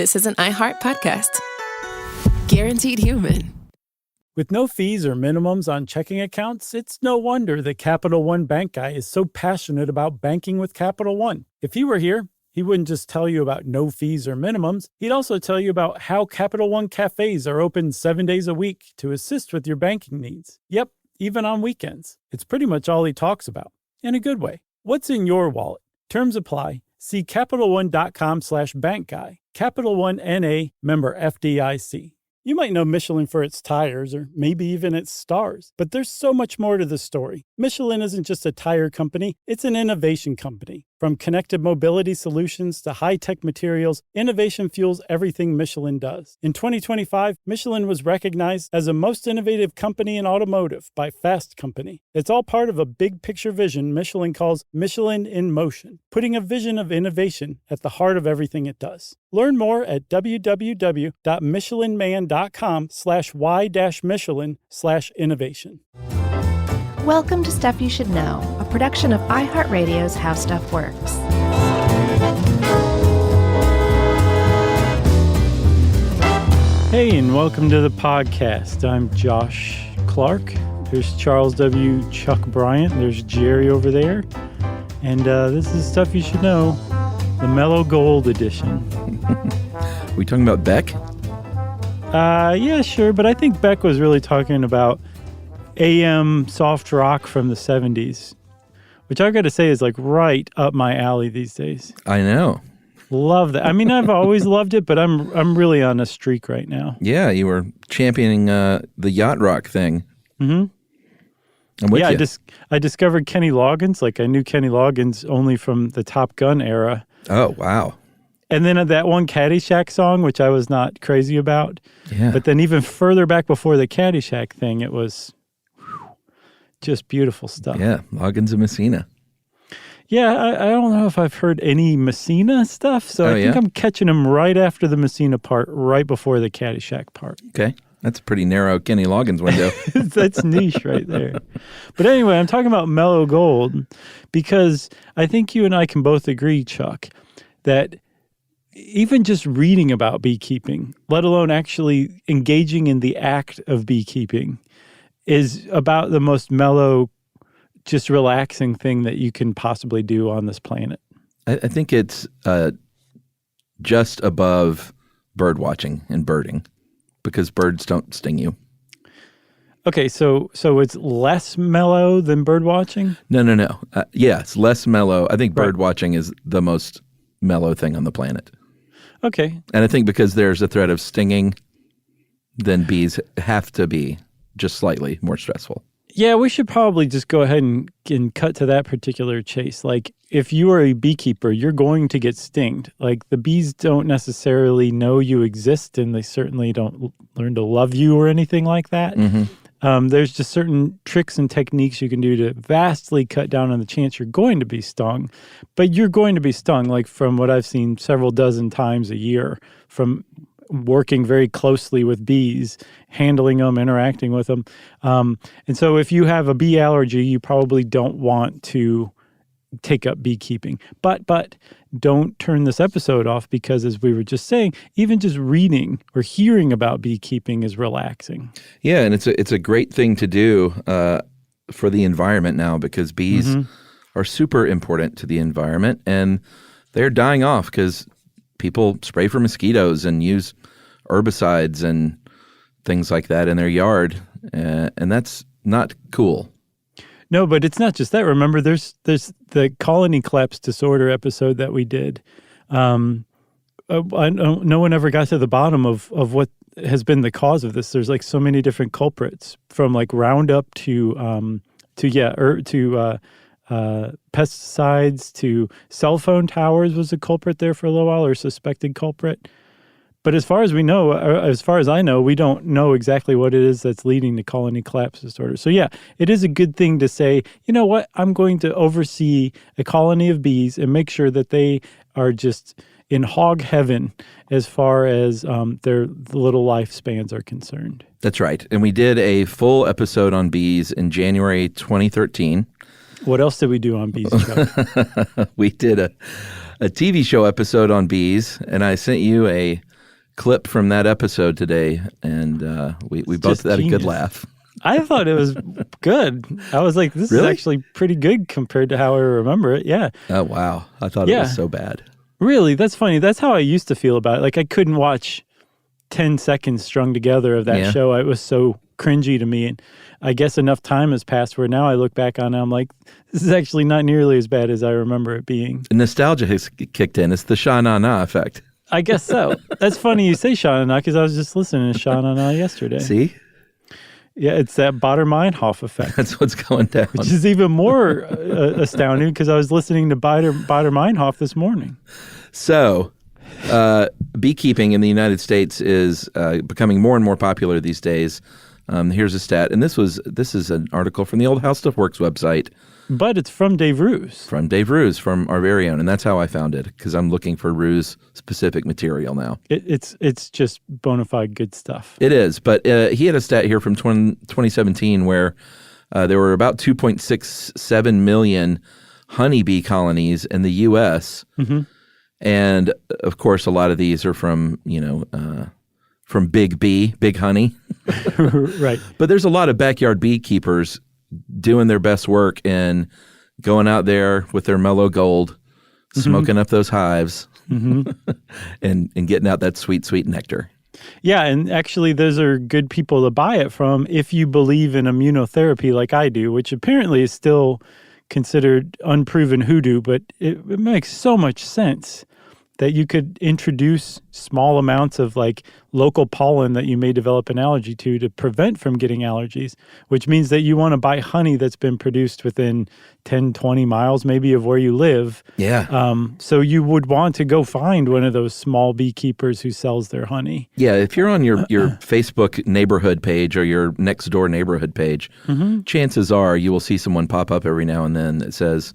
This is an iHeart podcast. Guaranteed human. With no fees or minimums on checking accounts, it's no wonder that Capital One Bank Guy is so passionate about banking with Capital One. If he were here, he wouldn't just tell you about no fees or minimums. He'd also tell you about how Capital One cafes are open 7 days a week to assist with your banking needs. Yep, even on weekends. It's pretty much all he talks about, in a good way. What's in your wallet? Terms apply. See CapitalOne.com/bankguy. Capital One N.A., member FDIC. You might know Michelin for its tires or maybe even its stars, but there's so much more to the story. Michelin isn't just a tire company, it's an innovation company. From connected mobility solutions to high-tech materials, innovation fuels everything Michelin does. In 2025, Michelin was recognized as the most innovative company in automotive by Fast Company. It's all part of a big picture vision Michelin calls Michelin in Motion, putting a vision of innovation at the heart of everything it does. Learn more at www.michelinman.com/y-michelin/innovation. Welcome to Stuff You Should Know, a production of iHeartRadio's How Stuff Works. Hey, and welcome to the podcast. I'm Josh Clark. There's Charles W. Chuck Bryant. There's Jerry over there. And this is Stuff You Should Know, the Mellow Gold edition. Are we talking about Beck? Yeah, sure. But I think Beck was really talking about AM soft rock from the 70s, which I got to say is like right up my alley these days. I know. Love that. I mean, I've always loved it, but I'm really on a streak right now. Yeah, you were championing the yacht rock thing. Mm-hmm. I'm with you. I discovered Kenny Loggins. Like I knew Kenny Loggins only from the Top Gun era. Oh, wow. And then that one Caddyshack song, which I was not crazy about. Yeah. But then even further back before the Caddyshack thing, it was just beautiful stuff. Yeah, Loggins and Messina. Yeah, I don't know if I've heard any Messina stuff, so I think I'm catching them right after the Messina part, right before the Caddyshack part. Okay, that's a pretty narrow Kenny Loggins window. That's niche right there. But anyway, I'm talking about Mellow Gold because I think you and I can both agree, Chuck, that even just reading about beekeeping, let alone actually engaging in the act of beekeeping, is about the most mellow, just relaxing thing that you can possibly do on this planet. I think it's just above bird watching and birding because birds don't sting you. Okay, so it's less mellow than bird watching? No. Yeah, it's less mellow. I think bird watching is the most mellow thing on the planet. Okay. And I think because there's a threat of stinging, then bees have to be just slightly more stressful. Yeah, we should probably just go ahead and cut to that particular chase. Like, if you are a beekeeper, you're going to get stinged. Like, the bees don't necessarily know you exist, and they certainly don't learn to love you or anything like that. Mm-hmm. There's just certain tricks and techniques you can do to vastly cut down on the chance you're going to be stung. But you're going to be stung, like from what I've seen several dozen times a year from working very closely with bees, handling them, interacting with them. And so if you have a bee allergy, you probably don't want to take up beekeeping. But don't turn this episode off because, as we were just saying, even just reading or hearing about beekeeping is relaxing. Yeah, and it's a great thing to do for the environment now because bees are super important to the environment, and they're dying off because people spray for mosquitoes and use herbicides and things like that in their yard, and that's not cool. No, but it's not just that. Remember, there's the colony collapse disorder episode that we did. No one ever got to the bottom of what has been the cause of this. There's like so many different culprits, from like Roundup to pesticides to cell phone towers was a culprit there for a little while, or suspected culprit. But as far as we know, as far as I know, we don't know exactly what it is that's leading to colony collapse disorder. So yeah, it is a good thing to say, you know what, I'm going to oversee a colony of bees and make sure that they are just in hog heaven as far as their little lifespans are concerned. That's right. And we did a full episode on bees in January 2013. What else did we do on bees, Chuck? We did a TV show episode on bees, and I sent you a clip from that episode today, and we both just had a good genius. laugh. I thought it was good. I was like, this Really? is actually pretty good compared to how I remember it. Yeah. Oh, wow. I thought it Yeah. was so bad. Really? That's funny. That's how I used to feel about it. Like I couldn't watch 10 seconds strung together of that Yeah. show. It was so cringy to me. And I guess enough time has passed where now I look back on it, I'm like, this is actually not nearly as bad as I remember it being. Nostalgia has kicked in. It's the Sha-Na-Na effect. I guess so. That's funny you say Sha Na because I was just listening to Sha Na yesterday. See? Yeah, it's that Bader-Meinhof effect. That's what's going down. Which is even more astounding because I was listening to Bader-Meinhof this morning. So, beekeeping in the United States is becoming more and more popular these days. Here's a stat, and this is an article from the old How Stuff Works website. But it's from Dave Roos. From Dave Roos, from our very own, and that's how I found it, because I'm looking for Roos-specific material now. It's just bona fide good stuff. It is, but he had a stat here from 2017 where there were about 2.67 million honeybee colonies in the U.S., and of course, a lot of these are from Big Bee, Big Honey. Right. But there's a lot of backyard beekeepers doing their best work and going out there with their mellow gold, smoking up those hives, and getting out that sweet, sweet nectar. Yeah, and actually those are good people to buy it from if you believe in immunotherapy like I do, which apparently is still considered unproven hoodoo, but it makes so much sense that you could introduce small amounts of like local pollen that you may develop an allergy to prevent from getting allergies, which means that you want to buy honey that's been produced within 10, 20 miles maybe of where you live. Yeah. So you would want to go find one of those small beekeepers who sells their honey. Yeah, if you're on your Facebook neighborhood page or your next door neighborhood page, chances are you will see someone pop up every now and then that says,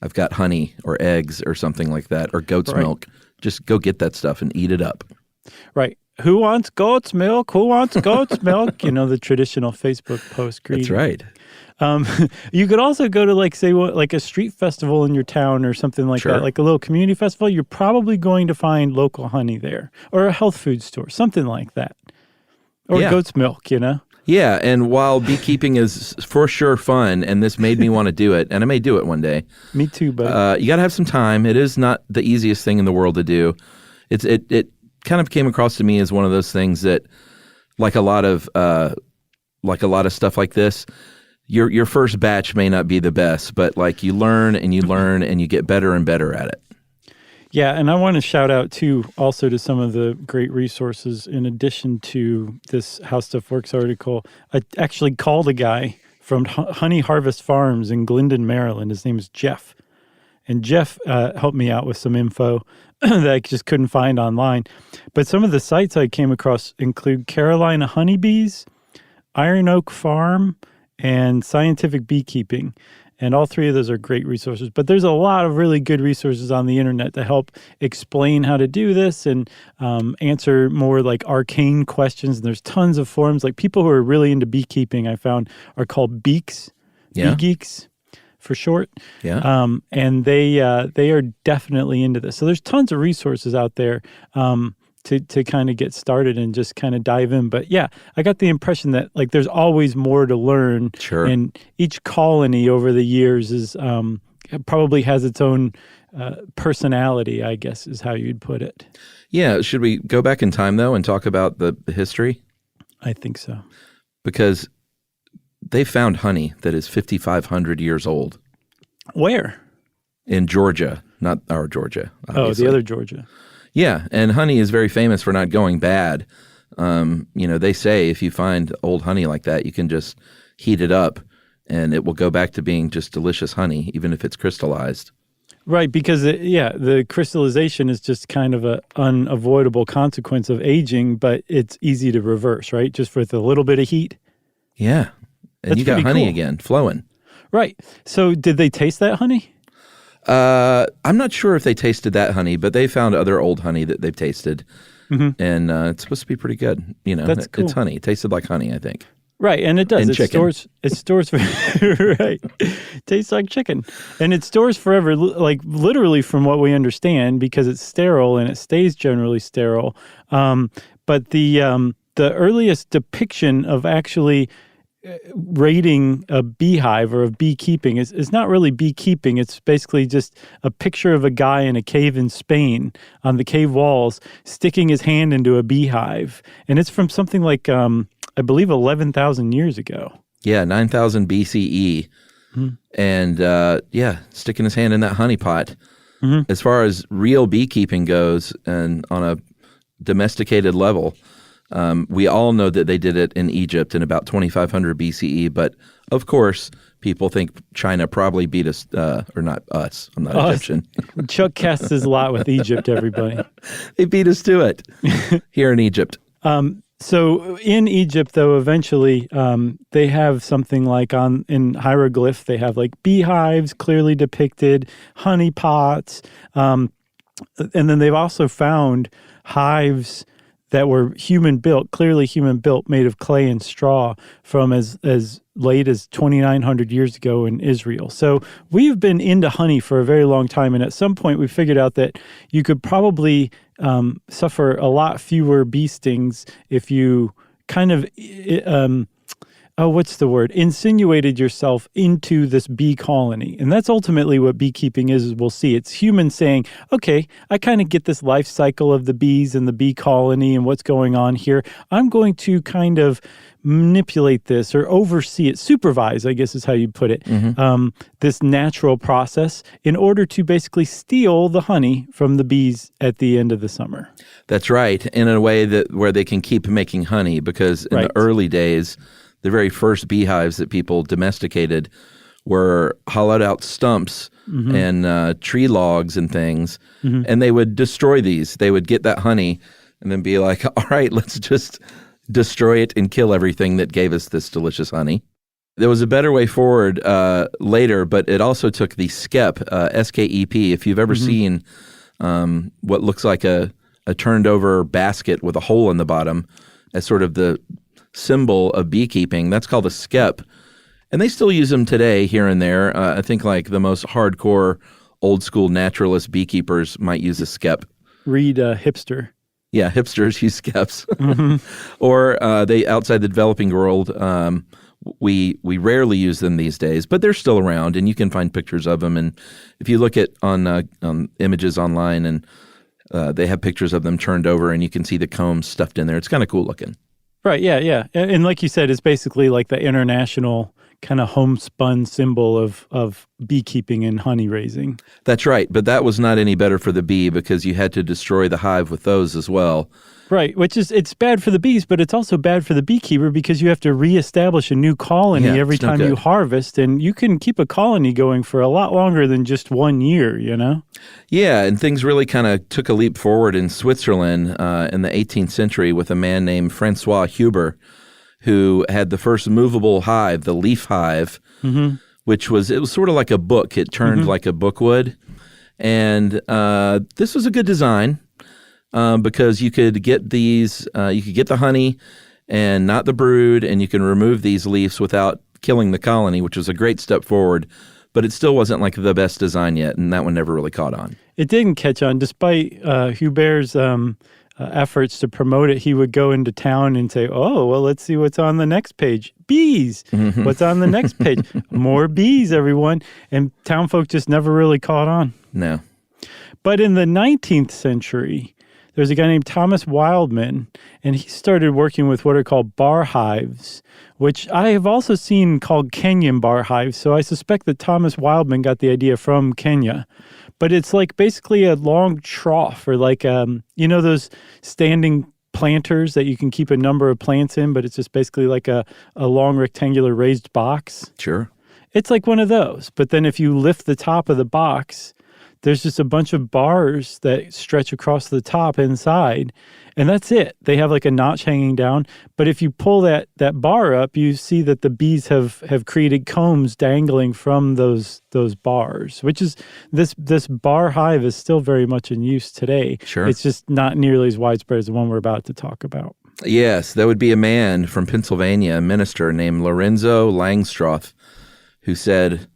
I've got honey or eggs or something like that, or goat's milk. Just go get that stuff and eat it up. Right. Who wants goat's milk? Who wants goat's milk? You know, the traditional Facebook post greeting. That's right. You could also go to like a street festival in your town or something like that, like a little community festival. You're probably going to find local honey there, or a health food store, something like that. Or goat's milk, you know? Yeah, and while beekeeping is for sure fun, and this made me want to do it, and I may do it one day. Me too, but you got to have some time. It is not the easiest thing in the world to do. It kind of came across to me as one of those things that, like a lot of stuff like this, your first batch may not be the best, but like you learn and you get better and better at it. Yeah, and I want to shout out, too, also to some of the great resources in addition to this How Stuff Works article. I actually called a guy from Honey Harvest Farms in Glendon, Maryland. His name is Jeff. And Jeff helped me out with some info that I just couldn't find online. But some of the sites I came across include Carolina Honeybees, Iron Oak Farm, and Scientific Beekeeping. And all three of those are great resources. But there's a lot of really good resources on the internet to help explain how to do this and answer more like arcane questions. And there's tons of forums. Like people who are really into beekeeping, I found, are called Beaks, Bee Geeks for short. Yeah. And they are definitely into this. So there's tons of resources out there to kind of get started and just kind of dive in. But yeah, I got the impression that like there's always more to learn. Sure. And each colony over the years is probably has its own personality, I guess is how you'd put it. Yeah. Should we go back in time, though, and talk about the history? I think so. Because they found honey that is 5,500 years old. Where? In Georgia, not our Georgia, obviously. Oh, the other Georgia. Yeah, and honey is very famous for not going bad. They say if you find old honey like that, you can just heat it up and it will go back to being just delicious honey, even if it's crystallized. Right, because the crystallization is just kind of an unavoidable consequence of aging, but it's easy to reverse, right? Just with a little bit of heat. Yeah, and That's you got pretty honey cool. again, flowing. Right. So did they taste that honey? I'm not sure if they tasted that honey, but they found other old honey that they've tasted, and it's supposed to be pretty good. That's cool. It's honey. It tasted like honey, I think. Right, and it does. And It chicken. stores for right. Tastes like chicken, and it stores forever. Like literally, from what we understand, because it's sterile and it stays generally sterile. But the earliest depiction of actually raiding a beehive or of beekeeping is not really beekeeping. It's basically just a picture of a guy in a cave in Spain on the cave walls sticking his hand into a beehive, and it's from something like I believe 11,000 years ago. Yeah, 9,000 BCE. And sticking his hand in that honey pot. As far as real beekeeping goes and on a domesticated level, we all know that they did it in Egypt in about 2,500 BCE. But of course, people think China probably beat us, or not us. I'm not Egyptian. Chuck casts his lot with Egypt, everybody. They beat us to it here in Egypt. So in Egypt, though, eventually they have something like in hieroglyph, they have like beehives clearly depicted, honey pots, and then they've also found hives that were clearly human built, made of clay and straw from as late as 2,900 years ago in Israel. So we've been into honey for a very long time, and at some point we figured out that you could probably suffer a lot fewer bee stings if you kind of insinuated yourself into this bee colony. And that's ultimately what beekeeping is we'll see. It's humans saying, okay, I kind of get this life cycle of the bees and the bee colony and what's going on here. I'm going to kind of manipulate this or oversee it, supervise, I guess is how you put it, this natural process in order to basically steal the honey from the bees at the end of the summer. That's right, in a way where they can keep making honey, because in the early days, the very first beehives that people domesticated were hollowed out stumps and tree logs and things, and they would destroy these. They would get that honey and then be like, all right, let's just destroy it and kill everything that gave us this delicious honey. There was a better way forward later, but it also took the skep, S-K-E-P. If you've ever seen what looks like a turned over basket with a hole in the bottom as sort of the symbol of beekeeping, that's called a skep. And they still use them today here and there. I think like the most hardcore old school naturalist beekeepers might use a skep. Read hipster. Yeah, hipsters use skeps. Or they outside the developing world, we rarely use them these days, but they're still around, and you can find pictures of them. And if you look at on images online, and they have pictures of them turned over, and you can see the combs stuffed in there. It's kind of cool looking. Right, yeah. And like you said, it's basically like the international kind of homespun symbol of beekeeping and honey raising. That's right, but that was not any better for the bee because you had to destroy the hive with those as well. Right, it's bad for the bees, but it's also bad for the beekeeper because you have to reestablish a new colony every time you harvest, and you can keep a colony going for a lot longer than just 1 year, you know? Yeah, and things really kind of took a leap forward in Switzerland in the 18th century with a man named Francois Huber, who had the first movable hive, the leaf hive, which was sort of like a book. It turned like a book would. And this was a good design because you could get these, you could get the honey and not the brood, and you can remove these leaves without killing the colony, which was a great step forward. But it still wasn't like the best design yet, and that one never really caught on. It didn't catch on, despite Huber's efforts to promote it. He would go into town and say, oh, well, let's see what's on the next page. Bees. What's on the next page? More bees, everyone. And town folk just never really caught on. No. But in the 19th century, there's a guy named Thomas Wildman, and he started working with what are called bar hives, which I have also seen called Kenyan bar hives. So I suspect that Thomas Wildman got the idea from Kenya. But it's like basically a long trough, or like, you know, those standing planters that you can keep a number of plants in, but it's just basically like a long rectangular raised box. Sure. It's like one of those. But then if you lift the top of the box, there's just a bunch of bars that stretch across the top inside, and that's it. They have like a notch hanging down, but if you pull that bar up, you see that the bees have created combs dangling from those bars, which is this bar hive is still very much in use today. Sure. It's just not nearly as widespread as the one we're about to talk about. Yes, that would be a man from Pennsylvania, a minister named Lorenzo Langstroth, who said,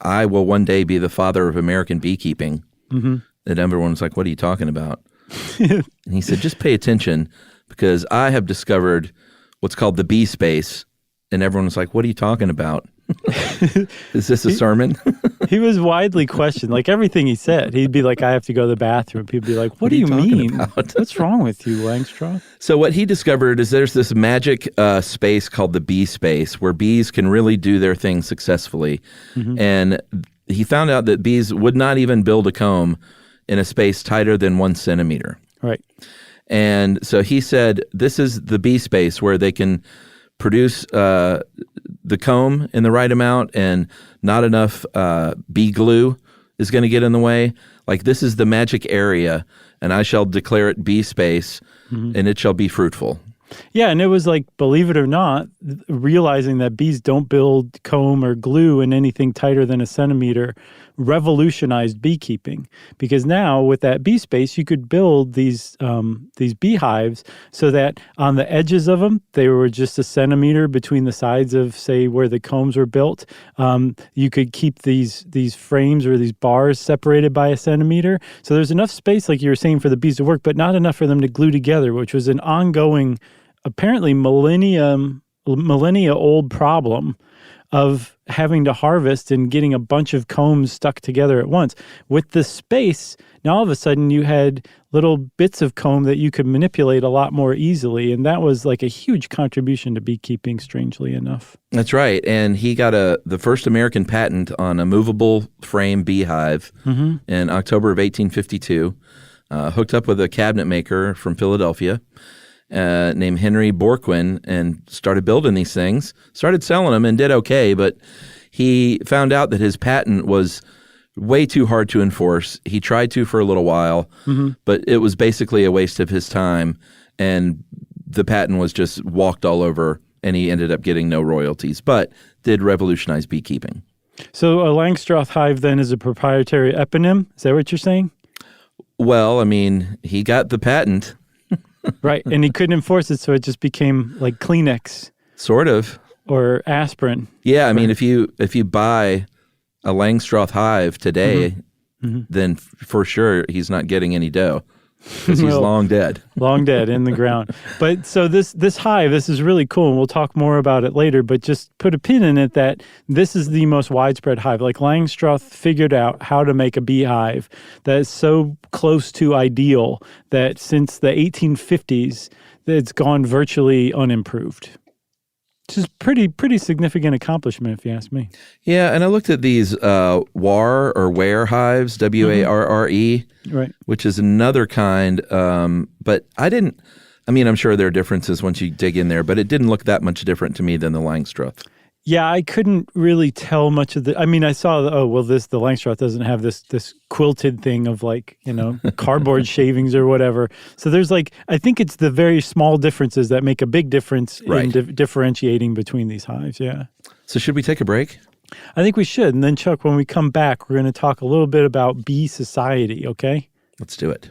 I will one day be the father of American beekeeping. Mm-hmm. And everyone was like, what are you talking about? And he said, just pay attention because I have discovered what's called the bee space. And everyone was like, what are you talking about? Is this a sermon? He was widely questioned. Like everything he said, he'd be like, I have to go to the bathroom. People would be like, what do you mean? What's wrong with you, Langstroth? So what he discovered is there's this magic space called the bee space where bees can really do their thing successfully. Mm-hmm. And he found out that bees would not even build a comb in a space tighter than 1 centimeter. Right. And so he said, this is the bee space where they can produce the comb in the right amount and not enough bee glue is going to get in the way. Like, this is the magic area, and I shall declare it bee space, and it shall be fruitful. Yeah, and it was like, believe it or not, realizing that bees don't build comb or glue in anything tighter than 1 centimeter revolutionized beekeeping. Because now with that bee space, you could build these beehives so that on the edges of them, they were just 1 centimeter between the sides of, say, where the combs were built. You could keep these frames or these bars separated by 1 centimeter. So there's enough space, like you were saying, for the bees to work, but not enough for them to glue together, which was an ongoing, apparently millennia-old problem of having to harvest and getting a bunch of combs stuck together at once. With the space, now all of a sudden you had little bits of comb that you could manipulate a lot more easily, and that was like a huge contribution to beekeeping, strangely enough. That's right, and he got the first American patent on a movable frame beehive in October of 1852, hooked up with a cabinet maker from Philadelphia, named Henry Borquin, and started building these things, started selling them and did okay, but he found out that his patent was way too hard to enforce. He tried to for a little while, but it was basically a waste of his time, and the patent was just walked all over, and he ended up getting no royalties, but did revolutionize beekeeping. So a Langstroth hive then is a proprietary eponym? Is that what you're saying? Well, I mean, he got the patent. Right, and he couldn't enforce it, so it just became like Kleenex. Sort of. Or aspirin. Yeah, I mean, if you buy a Langstroth hive today, then for sure he's not getting any dough because he's long dead. Long dead in the ground. But so this hive, this is really cool, and we'll talk more about it later, but just put a pin in it that this is the most widespread hive. Like Langstroth figured out how to make a beehive that is so close to ideal that since the 1850s, it's gone virtually unimproved. Which is pretty significant accomplishment, if you ask me. Yeah, and I looked at these ware hives, W-A-R-R-E, right, which is another kind, but I'm sure there are differences once you dig in there, but it didn't look that much different to me than the Langstroth. Yeah, I couldn't really tell much of I saw, the Langstroth doesn't have this quilted thing of cardboard shavings or whatever. So there's I think it's the very small differences that make a big difference in differentiating between these hives, yeah. So should we take a break? I think we should. And then, Chuck, when we come back, we're going to talk a little bit about bee society, okay? Let's do it.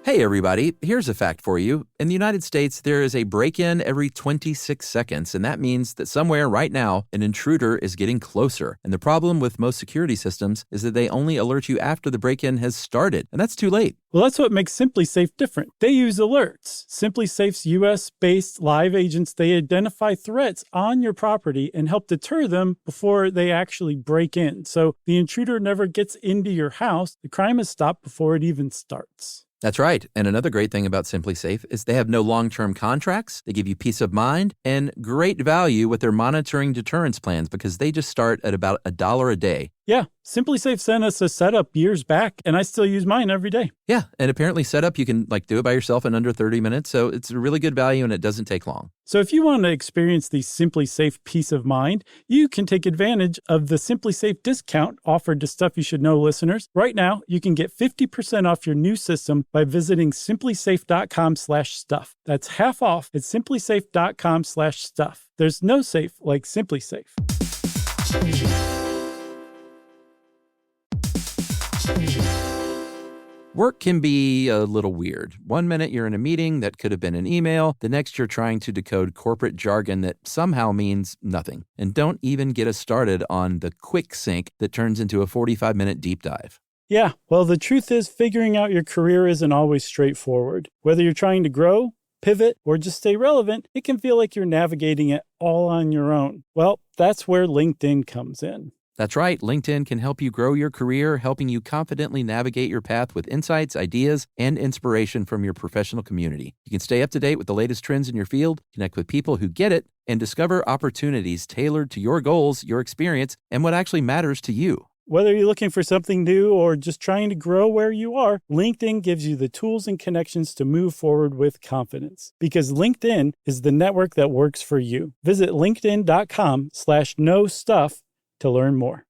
Hey everybody, here's a fact for you. In the United States, there is a break-in every 26 seconds, and that means that somewhere right now, an intruder is getting closer. And the problem with most security systems is that they only alert you after the break-in has started, and that's too late. Well, that's what makes SimpliSafe different. They use alerts. SimpliSafe's U.S.-based live agents, they identify threats on your property and help deter them before they actually break in. So the intruder never gets into your house. The crime is stopped before it even starts. That's right. And another great thing about SimpliSafe is they have no long-term contracts. They give you peace of mind and great value with their monitoring deterrence plans because they just start at about $1 a day. Yeah, Simply Safe sent us a setup years back, and I still use mine every day. Yeah, and apparently setup, you can do it by yourself in under 30 minutes, so it's a really good value and it doesn't take long. So if you want to experience the Simply Safe peace of mind, you can take advantage of the Simply Safe discount offered to Stuff You Should Know listeners. Right now, you can get 50% off your new system by visiting simplysafe.com/stuff. That's half off at simplysafe.com/stuff. There's no safe like Simply Safe. Work can be a little weird. One minute you're in a meeting that could have been an email. The next you're trying to decode corporate jargon that somehow means nothing. And don't even get us started on the quick sync that turns into a 45-minute deep dive. Yeah, well, the truth is figuring out your career isn't always straightforward. Whether you're trying to grow, pivot, or just stay relevant, it can feel like you're navigating it all on your own. Well, that's where LinkedIn comes in. That's right. LinkedIn can help you grow your career, helping you confidently navigate your path with insights, ideas, and inspiration from your professional community. You can stay up to date with the latest trends in your field, connect with people who get it, and discover opportunities tailored to your goals, your experience, and what actually matters to you. Whether you're looking for something new or just trying to grow where you are, LinkedIn gives you the tools and connections to move forward with confidence. Because LinkedIn is the network that works for you. Visit linkedin.com/knowstuff to learn more.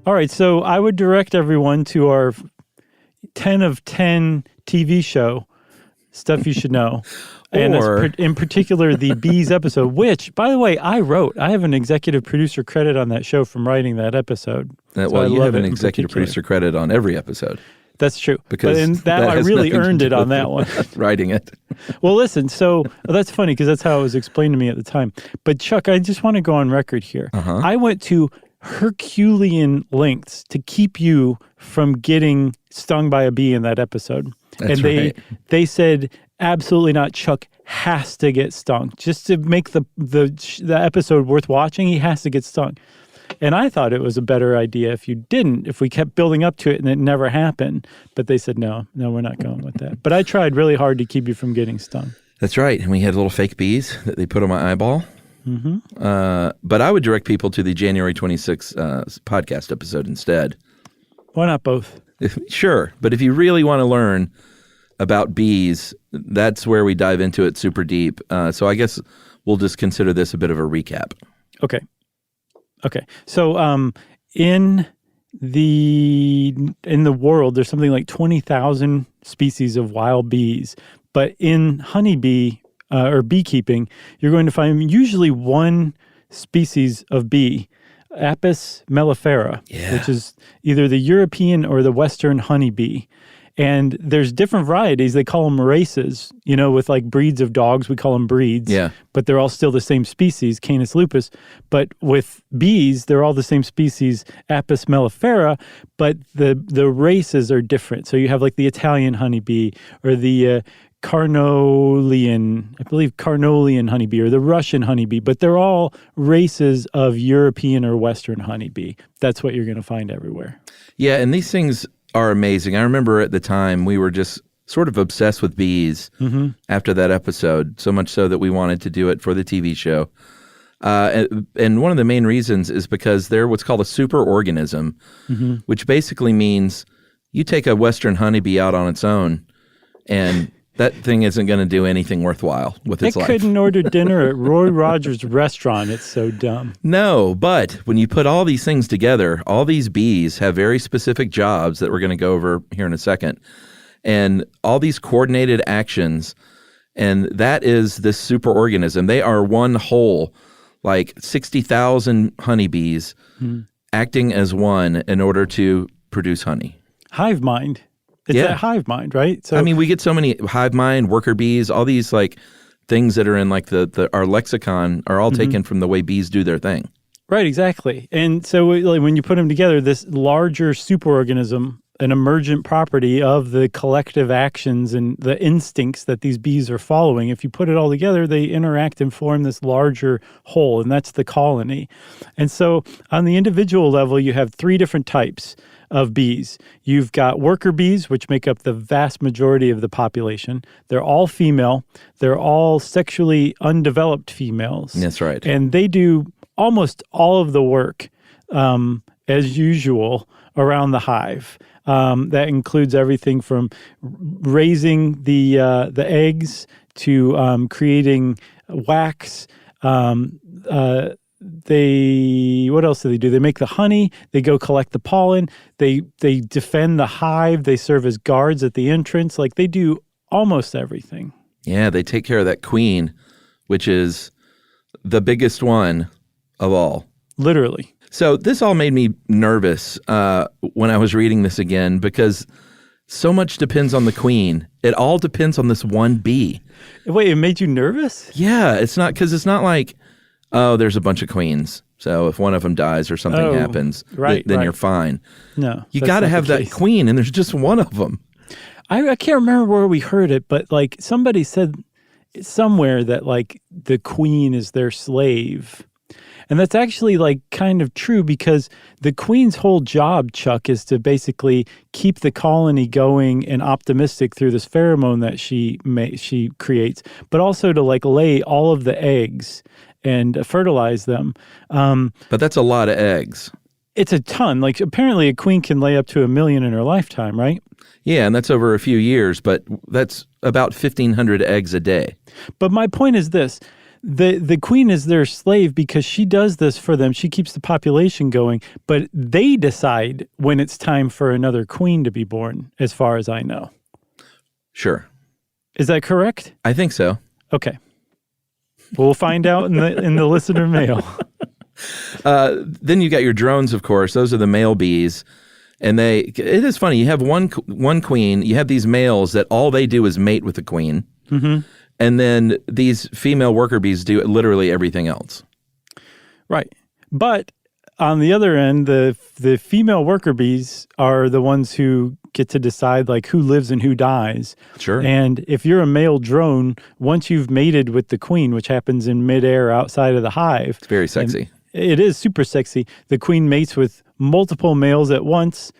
All right, so I would direct everyone to our 10 of 10 TV show, Stuff You Should Know. And in particular, the Bees episode, which, by the way, I wrote. I have an executive producer credit on that show from writing that episode. Well, you have an executive producer credit on every episode. That's true. Because I really earned it on that one. Writing it. Well, listen, so that's funny because that's how it was explained to me at the time. But Chuck, I just want to go on record here. I went to Herculean lengths to keep you from getting stung by a bee in that episode. That's and they said, absolutely not. Chuck has to get stung. Just to make the episode worth watching, he has to get stung. And I thought it was a better idea if you didn't, if we kept building up to it and it never happened. But they said, no, we're not going with that. But I tried really hard to keep you from getting stung. That's right. And we had little fake bees that they put on my eyeball. But I would direct people to the January 26th podcast episode instead. Why not both? Sure. But if you really want to learn about bees, that's where we dive into it super deep. So I guess we'll just consider this a bit of a recap. Okay. So in the world, there's something like 20,000 species of wild bees. But in honeybee or beekeeping, you're going to find usually one species of bee, Apis mellifera, which is either the European or the Western honeybee. And there's different varieties. They call them races, with like breeds of dogs. We call them breeds. Yeah. But they're all still the same species, Canis lupus. But with bees, they're all the same species, Apis mellifera, but the races are different. So you have like the Italian honeybee or the Carnolian honeybee or the Russian honeybee, but they're all races of European or Western honeybee. That's what you're going to find everywhere. Yeah, and these things are amazing. I remember at the time we were just sort of obsessed with bees after that episode, so much so that we wanted to do it for the TV show. And one of the main reasons is because they're what's called a superorganism, which basically means you take a Western honeybee out on its own and that thing isn't going to do anything worthwhile with its life. It couldn't order dinner at Roy Rogers' restaurant. It's so dumb. No, but when you put all these things together, all these bees have very specific jobs that we're going to go over here in a second. And all these coordinated actions, and that is this superorganism. They are one whole, like 60,000 honeybees acting as one in order to produce honey. Hive mind. It's that hive mind, right? So I mean, we get so many hive mind, worker bees, all these like things that are in like our lexicon are all taken from the way bees do their thing. Right, exactly. And so when you put them together, this larger superorganism an emergent property of the collective actions and the instincts that these bees are following. If you put it all together, they interact and form this larger whole, and that's the colony. And so on the individual level, you have 3 different types of bees. You've got worker bees, which make up the vast majority of the population. They're all female. They're all sexually undeveloped females. That's right. And they do almost all of the work, as usual, around the hive. That includes everything from raising the eggs to creating wax. What else do? They make the honey. They go collect the pollen. They defend the hive. They serve as guards at the entrance. Like, they do almost everything. Yeah, they take care of that queen, which is the biggest one of all. Literally. So this all made me nervous when I was reading this again, because so much depends on the queen. It all depends on this one bee. Wait, it made you nervous? Yeah, it's not like, oh, there's a bunch of queens, so if one of them dies or something happens, then you're fine. No. You got to have that queen, and there's just one of them. I can't remember where we heard it, but like somebody said somewhere that like the queen is their slave. And that's actually like kind of true, because the queen's whole job, Chuck, is to basically keep the colony going and optimistic through this pheromone that she creates, but also to like lay all of the eggs and fertilize them. But that's a lot of eggs. It's a ton. Like, apparently a queen can lay up to 1 million in her lifetime, right? Yeah, and that's over a few years, but that's about 1,500 eggs a day. But my point is this. The queen is their slave because she does this for them. She keeps the population going, but they decide when it's time for another queen to be born, as far as I know. Sure. Is that correct? I think so. Okay. We'll find out in the listener mail. Then you got your drones, of course. Those are the male bees. And it is funny. You have one queen. You have these males that all they do is mate with the queen. Mm-hmm. And then these female worker bees do literally everything else. Right. But on the other end, the female worker bees are the ones who get to decide like who lives and who dies. Sure. And if you're a male drone, once you've mated with the queen, which happens in midair outside of the hive. It's very sexy. It is super sexy. The queen mates with multiple males at once,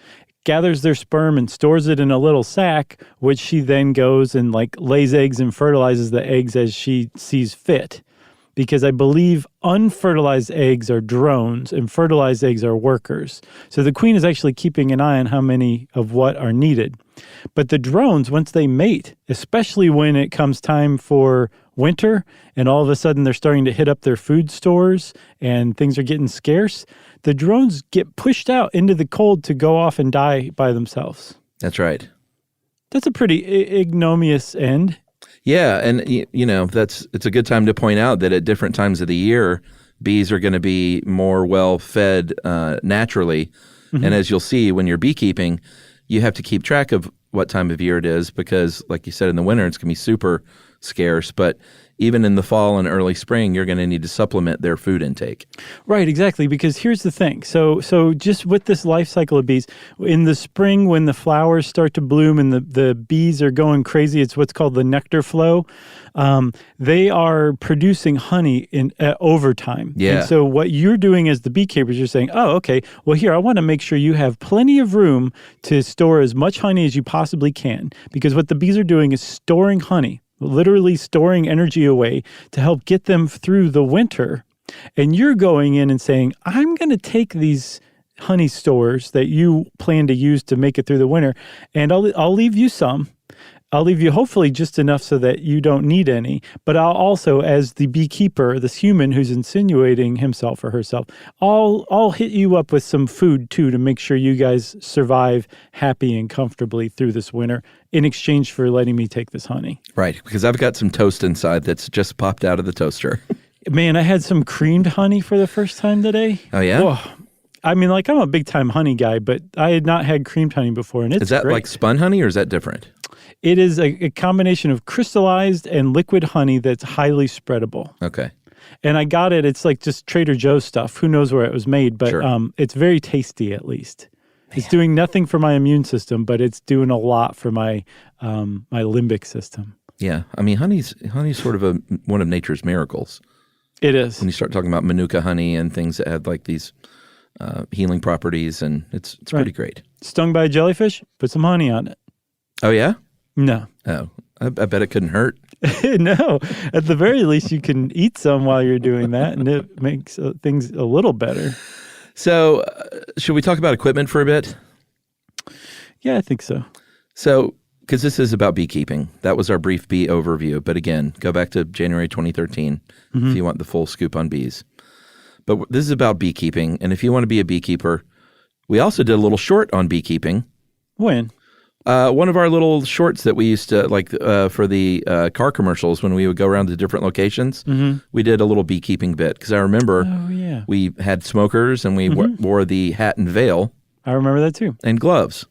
gathers their sperm and stores it in a little sack, which she then goes and like lays eggs and fertilizes the eggs as she sees fit. Because I believe unfertilized eggs are drones and fertilized eggs are workers. So the queen is actually keeping an eye on how many of what are needed. But the drones, once they mate, especially when it comes time for winter and all of a sudden they're starting to hit up their food stores and things are getting scarce, the drones get pushed out into the cold to go off and die by themselves. That's right. That's a pretty ignominious end. Yeah, and it's a good time to point out that at different times of the year, bees are going to be more well-fed naturally. Mm-hmm. And as you'll see when you're beekeeping, you have to keep track of what time of year it is because, like you said, in the winter, it's going to be super scarce. But even in the fall and early spring, you're going to need to supplement their food intake. Right, exactly. Because here's the thing. So just with this life cycle of bees, in the spring when the flowers start to bloom and the bees are going crazy, it's what's called the nectar flow. They are producing honey in overtime. Yeah. And so what you're doing as the beekeepers, you're saying, oh, okay, well, here, I want to make sure you have plenty of room to store as much honey as you possibly can. Because what the bees are doing is storing honey, literally storing energy away to help get them through the winter. And you're going in and saying, I'm going to take these honey stores that you plan to use to make it through the winter, and I'll leave you some. I'll leave you hopefully just enough so that you don't need any. But I'll also, as the beekeeper, this human who's insinuating himself or herself, I'll hit you up with some food too to make sure you guys survive happy and comfortably through this winter in exchange for letting me take this honey. Right, because I've got some toast inside that's just popped out of the toaster. Man, I had some creamed honey for the first time today. Oh, yeah? Whoa. I mean, like, I'm a big-time honey guy, but I had not had creamed honey before, and it's Is that great. like spun honey, or is that different? It is a combination of crystallized and liquid honey that's highly spreadable. Okay. And I got it. It's like just Trader Joe's stuff. Who knows where it was made, but Sure. It's very tasty at least. It's doing nothing for my immune system, but it's doing a lot for my my limbic system. Yeah, I mean, honey's sort of one of nature's miracles. It is. When you start talking about Manuka honey and things that have like these healing properties, and it's pretty great. Stung by a jellyfish? Put some honey on it. Oh yeah? No. Oh, I bet it couldn't hurt. No. At the very least, you can eat some while you're doing that, and it makes things a little better. So, should we talk about equipment for a bit? Yeah, I think so. So, because this is about beekeeping. That was our brief bee overview. But again, go back to January 2013 if you want the full scoop on bees. But this is about beekeeping. And if you want to be a beekeeper, we also did a little short on beekeeping. When? One of our little shorts that we used to, like for the car commercials when we would go around to different locations, we did a little beekeeping bit. Because I remember we had smokers and we wore the hat and veil. I remember that too. And gloves.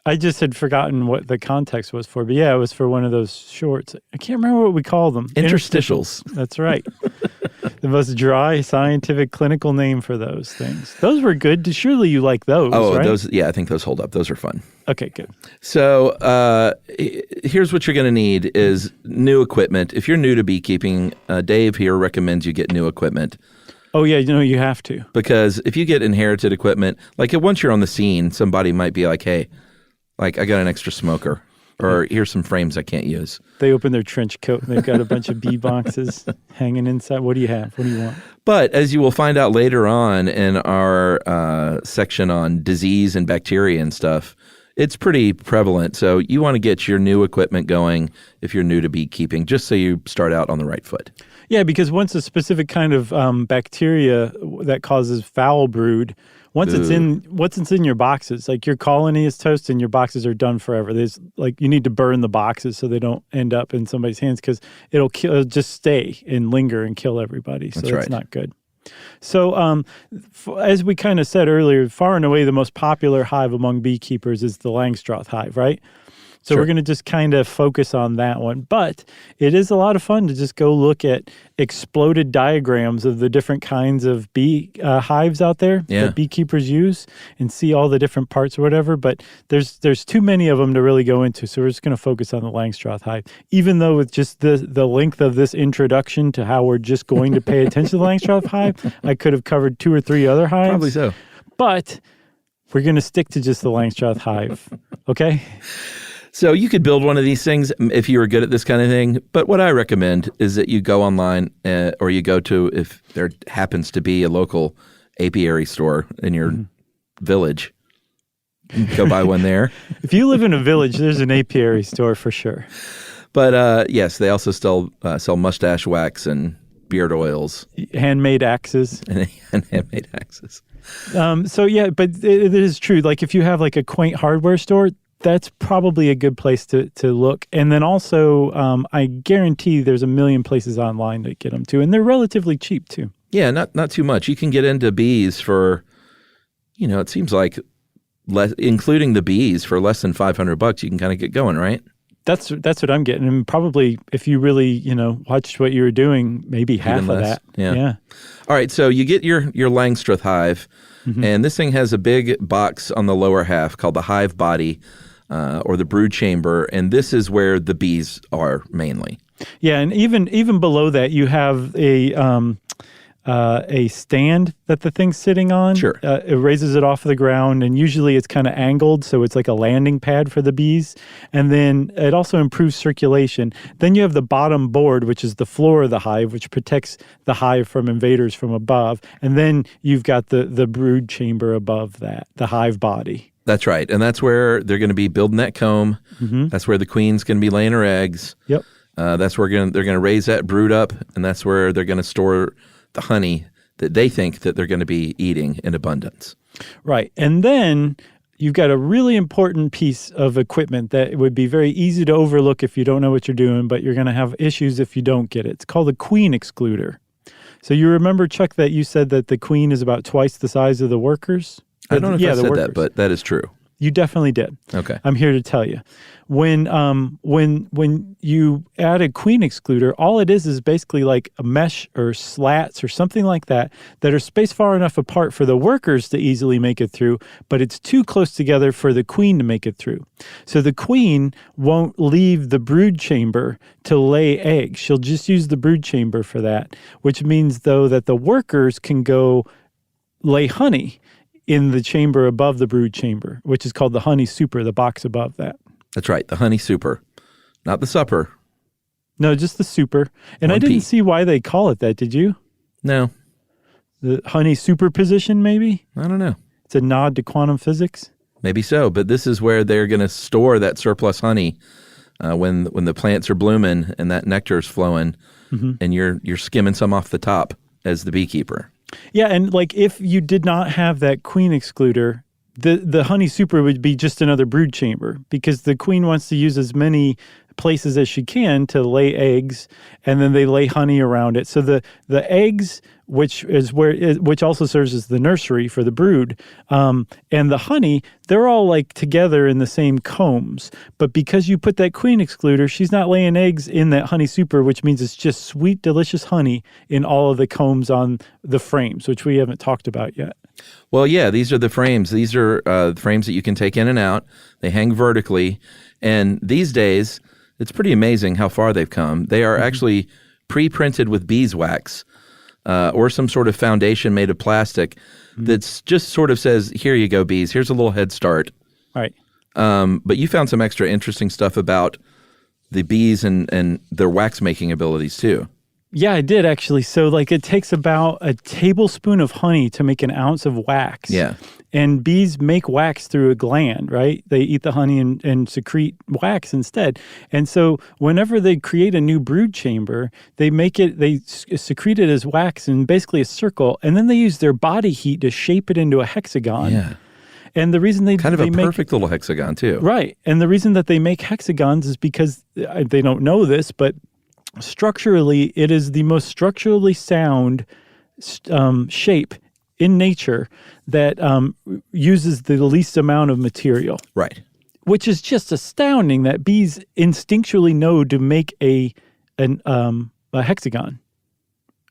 I just had forgotten what the context was for, but yeah, it was for one of those shorts. I can't remember what we call them. Interstitials. That's right. The most dry, scientific, clinical name for those things. Those were good. Surely you like those, right? Those. Yeah, I think those hold up. Those are fun. Okay, good. So here's what you're going to need is new equipment. If you're new to beekeeping, Dave here recommends you get new equipment. Oh, yeah, you have to. Because if you get inherited equipment, like once you're on the scene, somebody might be like, hey, like, I got an extra smoker, or here's some frames I can't use. They open their trench coat and they've got a bunch of bee boxes hanging inside. What do you have? What do you want? But as you will find out later on in our section on disease and bacteria and stuff, it's pretty prevalent. So you want to get your new equipment going if you're new to beekeeping, just so you start out on the right foot. Yeah, because once a specific kind of bacteria that causes foul brood, once it's in your boxes, like your colony is toast and your boxes are done forever. There's like you need to burn the boxes so they don't end up in somebody's hands because it'll just stay and linger and kill everybody. So that's not good. So as we kind of said earlier, far and away the most popular hive among beekeepers is the Langstroth hive, right? So we're going to just kind of focus on that one. But it is a lot of fun to just go look at exploded diagrams of the different kinds of bee hives out there that beekeepers use and see all the different parts or whatever. But there's too many of them to really go into. So we're just going to focus on the Langstroth hive. Even though with just the length of this introduction to how we're just going to pay attention to the Langstroth hive, I could have covered 2 or 3 other hives. Probably so. But we're going to stick to just the Langstroth hive. Okay? So you could build one of these things if you were good at this kind of thing. But what I recommend is that you go online or you go to, if there happens to be a local apiary store in your village, go buy one there. If you live in a village, there's an apiary store for sure. But yes, they also sell mustache wax and beard oils. Handmade axes. And handmade axes. So yeah, but it is true. Like if you have like a quaint hardware store, that's probably a good place to look. And then also, I guarantee there's a million places online to get them too. And they're relatively cheap too. Yeah, not too much. You can get into bees for, it seems like, including the bees, for less than $500, you can kind of get going, right? That's what I'm getting. And probably if you really, watched what you were doing, maybe half of that. Yeah. All right, so you get your Langstroth hive, and this thing has a big box on the lower half called the hive body, or the brood chamber, and this is where the bees are mainly. Yeah, and even below that, you have a stand that the thing's sitting on. Sure. It raises it off the ground, and usually it's kind of angled, so it's like a landing pad for the bees. And then it also improves circulation. Then you have the bottom board, which is the floor of the hive, which protects the hive from invaders from above. And then you've got the brood chamber above that, the hive body. That's right. And that's where they're going to be building that comb. That's where the queen's going to be laying her eggs. Yep. That's where they're going to raise that brood up, and that's where they're going to store the honey that they think that they're going to be eating in abundance. Right. And then you've got a really important piece of equipment that would be very easy to overlook if you don't know what you're doing, but you're going to have issues if you don't get it. It's called a queen excluder. So you remember, Chuck, that you said that the queen is about twice the size of the workers? I don't know if I said that, but that is true. You definitely did. Okay. I'm here to tell you. When you add a queen excluder, all it is basically like a mesh or slats or something like that are spaced far enough apart for the workers to easily make it through, but it's too close together for the queen to make it through. So the queen won't leave the brood chamber to lay eggs. She'll just use the brood chamber for that, which means, though, that the workers can go lay honey in the chamber above the brood chamber, which is called the honey super, the box above that. That's right, the honey super, not the supper. No, just the super. And I didn't see why they call it that, did you? No. The honey superposition, maybe? I don't know. It's a nod to quantum physics? Maybe so, but this is where they're going to store that surplus honey when the plants are blooming and that nectar is flowing, and you're skimming some off the top as the beekeeper. Yeah, and like if you did not have that queen excluder, the honey super would be just another brood chamber, because the queen wants to use as many places as she can to lay eggs, and then they lay honey around it. So the eggs, which also serves as the nursery for the brood, and the honey, they're all like together in the same combs. But because you put that queen excluder, she's not laying eggs in that honey super, which means it's just sweet, delicious honey in all of the combs on the frames, which we haven't talked about yet. Well, yeah, these are the frames. These are frames that you can take in and out. They hang vertically. And these days, it's pretty amazing how far they've come. They are actually pre-printed with beeswax or some sort of foundation made of plastic that's just sort of says, here you go, bees. Here's a little head start. Right. But you found some extra interesting stuff about the bees and their wax-making abilities, too. Yeah, I did actually. So like it takes about a tablespoon of honey to make an ounce of wax. Yeah. And bees make wax through a gland, right? They eat the honey and secrete wax instead. And so whenever they create a new brood chamber, they secrete it as wax in basically a circle, and then they use their body heat to shape it into a hexagon. Yeah. And the reason they make perfect little hexagon, too. Right. And the reason that they make hexagons is because they don't know this, but structurally, it is the most structurally sound shape in nature that uses the least amount of material. Right. Which is just astounding that bees instinctually know to make a hexagon.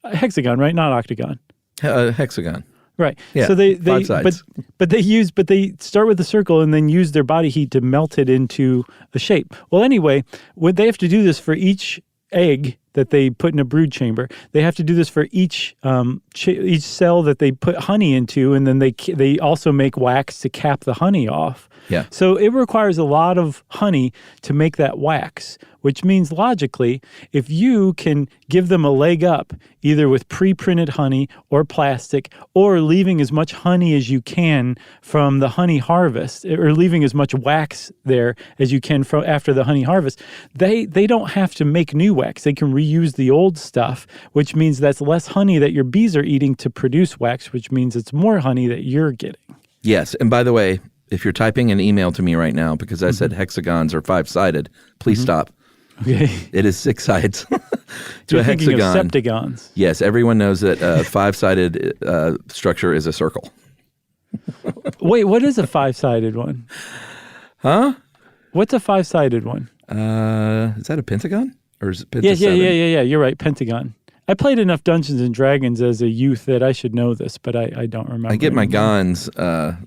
A hexagon, right? Not octagon. Hexagon. Right. Yeah, so they 5 sides. but they start with the circle and then use their body heat to melt it into a shape. Well, anyway, when they have to do this for each egg that they put in a brood chamber, they have to do this for each cell that they put honey into, and then they also make wax to cap the honey off. Yeah. So it requires a lot of honey to make that wax, which means logically, if you can give them a leg up, either with pre-printed honey or plastic, or leaving as much honey as you can from the honey harvest, or leaving as much wax there as you can from after the honey harvest, they don't have to make new wax. They can reuse the old stuff, which means that's less honey that your bees are eating to produce wax, which means it's more honey that you're getting. Yes. And by the way, if you're typing an email to me right now because I said hexagons are 5-sided, please stop. Okay. It is 6 sides to You're a thinking hexagon. of septagons. Yes, everyone knows that a 5-sided structure is a circle. Wait, what is a 5-sided one? Huh? What's a 5-sided one? Is that a pentagon? Or is it pentagon? Yeah. You're right, pentagon. I played enough Dungeons and Dragons as a youth that I should know this, but I don't remember. I get my gons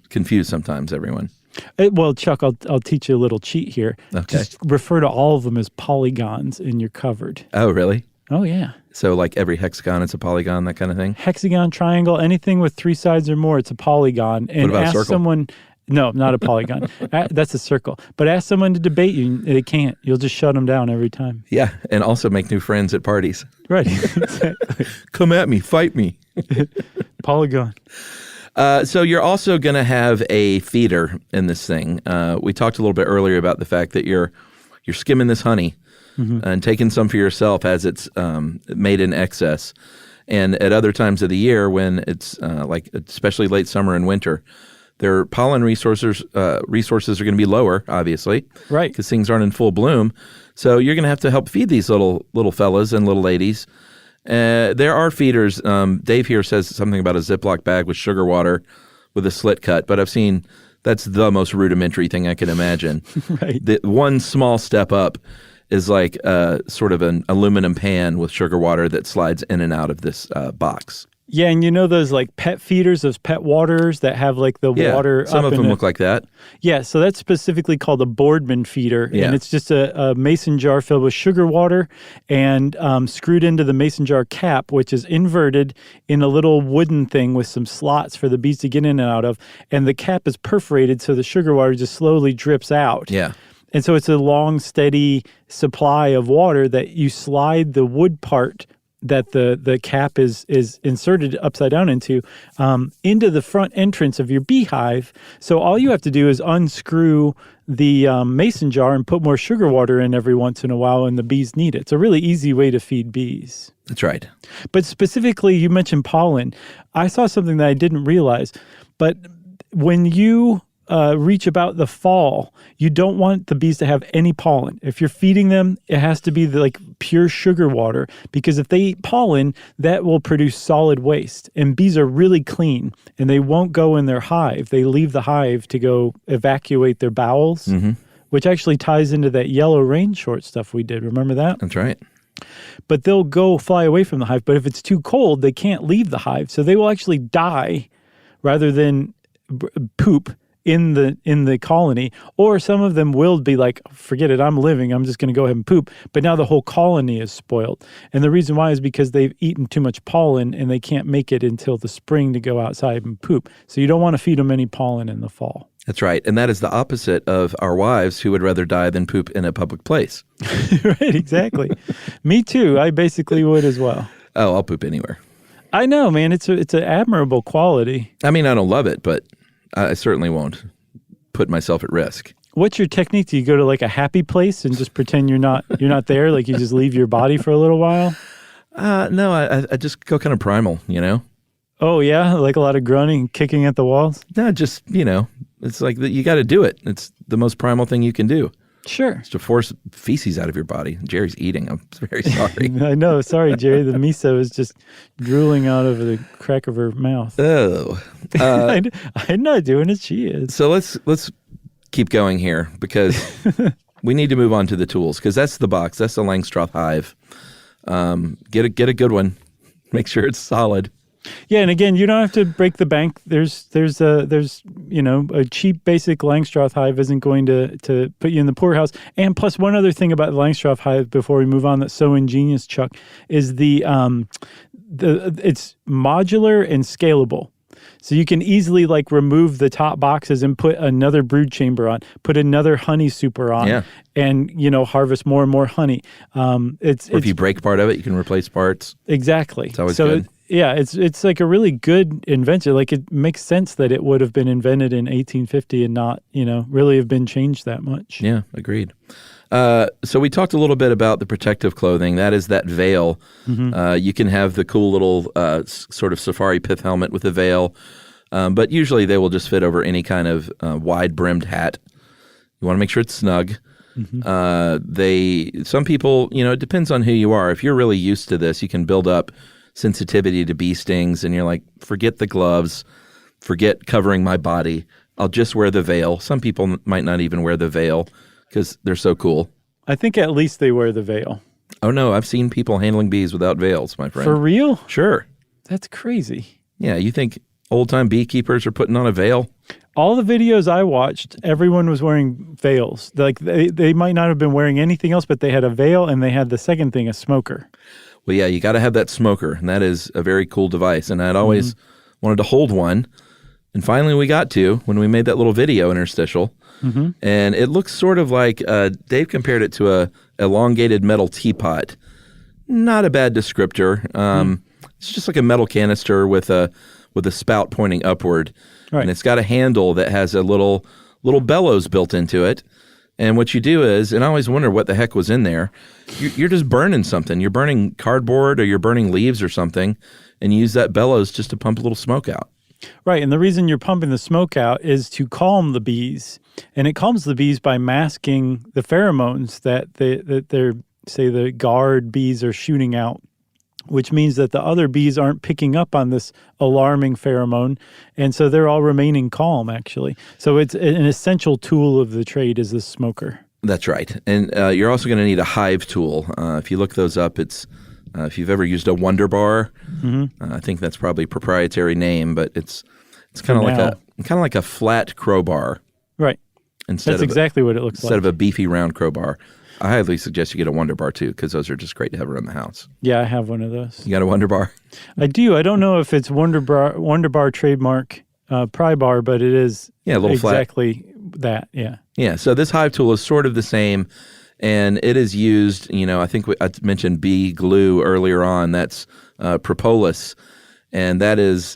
confused sometimes, everyone. Well, Chuck, I'll teach you a little cheat here. Okay. Just refer to all of them as polygons and you're covered. Oh, really? Oh, yeah. So like every hexagon, it's a polygon, that kind of thing? Hexagon, triangle, anything with 3 sides or more, it's a polygon. And what about ask circle? someone... No, not a polygon. That's a circle. But ask someone to debate you, they can't. You'll just shut them down every time. Yeah, and also make new friends at parties. Right, exactly. Come at me, fight me. Polygon. So you're also going to have a feeder in this thing. We talked a little bit earlier about the fact that you're skimming this honey and taking some for yourself as it's made in excess. And at other times of the year when it's like especially late summer and winter, their pollen resources are going to be lower, obviously, right? Because things aren't in full bloom. So you're going to have to help feed these little fellas and little ladies. There are feeders. Dave here says something about a Ziploc bag with sugar water with a slit cut, but I've seen That's the most rudimentary thing I can imagine. Right. The one small step up is like sort of an aluminum pan with sugar water that slides in and out of this box. Yeah, and you know those like pet feeders, those pet waterers that have like the water some up of in them look like that. Yeah, so that's specifically called a Boardman feeder, Yeah. and it's just a mason jar filled with sugar water and screwed into the mason jar cap, which is inverted in a little wooden thing with some slots for the bees to get in and out of, and the cap is perforated so the sugar water just slowly drips out. Yeah. And so it's a long, steady supply of water that you slide the wood part that the cap is inserted upside down into the front entrance of your beehive. So all you have to do is unscrew the mason jar and put more sugar water in every once in a while when the bees need it. It's a really easy way to feed bees. That's right. But specifically, you mentioned pollen. I saw something that I didn't realize, but when you reach about the fall, you don't want the bees to have any pollen. If you're feeding them, it has to be like pure sugar water, because if they eat pollen, that will produce solid waste. And bees are really clean, and they won't go in their hive. They leave the hive to go evacuate their bowels, which actually ties into that yellow rain short stuff we did. Remember that? That's right. But they'll go fly away from the hive. But if it's too cold, they can't leave the hive. So they will actually die rather than poop in the colony. Or some of them will be like, forget it, I'm living, I'm just going to go ahead and poop. But now the whole colony is spoiled. And the reason why is because they've eaten too much pollen and they can't make it until the spring to go outside and poop. So you don't want to feed them any pollen in the fall. That's right. And that is the opposite of our wives who would rather die than poop in a public place. Right, exactly. Me too. I basically would as well. Oh, I'll poop anywhere. I know, man. It's an admirable quality. I mean, I don't love it, but I certainly won't put myself at risk. What's your technique? Do you go to like a happy place and just pretend you're not there? Like you just leave your body for a little while? No, I just go kind of primal, you know? Oh, yeah? Like a lot of grunting, kicking at the walls? No, just, it's like you got to do it. It's the most primal thing you can do. Sure. It's to force feces out of your body. Jerry's eating. I'm very sorry. I know. Sorry, Jerry. The miso is just drooling out of the crack of her mouth. Oh. I'm not doing it. She is. So let's keep going here because we need to move on to the tools because that's the box. That's the Langstroth hive. Get a good one. Make sure it's solid. Yeah, and again, you don't have to break the bank. There's a cheap basic Langstroth hive isn't going to put you in the poorhouse. And plus, one other thing about the Langstroth hive before we move on that's so ingenious, Chuck, is it's modular and scalable. So you can easily like remove the top boxes and put another brood chamber on, put another honey super on, and harvest more and more honey. If you break part of it, you can replace parts. Exactly. It's always good. Yeah, it's like a really good invention. Like it makes sense that it would have been invented in 1850 and not, really have been changed that much. Yeah, agreed. So we talked a little bit about the protective clothing. That is that veil. You can have the cool little sort of safari pith helmet with a veil, but usually they will just fit over any kind of wide-brimmed hat. You want to make sure it's snug. Some people, it depends on who you are. If you're really used to this, you can build up sensitivity to bee stings, and you're like, forget the gloves, forget covering my body. I'll just wear the veil. Some people might not even wear the veil because they're so cool. I think at least they wear the veil. Oh, no, I've seen people handling bees without veils, my friend. For real? Sure. That's crazy. Yeah, you think old-time beekeepers are putting on a veil? All the videos I watched, everyone was wearing veils. Like they might not have been wearing anything else, but they had a veil, and they had the second thing, a smoker. Well, yeah, you got to have that smoker, and that is a very cool device. And I'd always wanted to hold one, and finally we got to when we made that little video interstitial. And it looks sort of like Dave compared it to a elongated metal teapot. Not a bad descriptor. It's just like a metal canister with a spout pointing upward, and it's got a handle that has a little bellows built into it. And what you do is, and I always wonder what the heck was in there, you're just burning something. You're burning cardboard or you're burning leaves or something, and you use that bellows just to pump a little smoke out. Right, and the reason you're pumping the smoke out is to calm the bees. And it calms the bees by masking the pheromones that the guard bees are shooting out which means that the other bees aren't picking up on this alarming pheromone, and so they're all remaining calm, actually. So it's an essential tool of the trade is this smoker. That's right. And you're also going to need a hive tool. If you look those up, it's if you've ever used a Wonder Bar, I think that's probably a proprietary name, but it's kind of like a flat crowbar. Right. That's exactly what it looks like. Instead of a beefy round crowbar. I highly suggest you get a Wonder Bar too, because those are just great to have around the house. Yeah, I have one of those. You got a Wonder Bar? I do. I don't know if it's Wonder Bar trademark pry bar, but it is a little exactly flat. That. Yeah. Yeah. So this hive tool is sort of the same, and it is used. I think I mentioned bee glue earlier on. That's propolis, and that is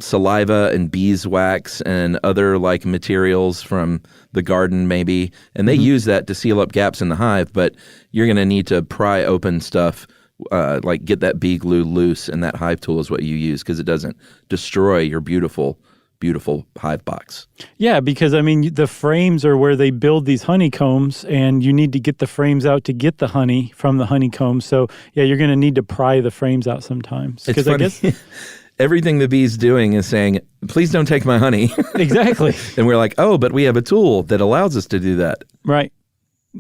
saliva and beeswax and other like materials from the garden maybe, and they use that to seal up gaps in the hive, but you're going to need to pry open stuff, like get that bee glue loose, and that hive tool is what you use because it doesn't destroy your beautiful hive box. Yeah, because the frames are where they build these honeycombs, and you need to get the frames out to get the honey from the honeycomb. So yeah, you're going to need to pry the frames out sometimes. It's funny. Everything the bee's doing is saying, please don't take my honey. Exactly. And we're like, oh, but we have a tool that allows us to do that. Right.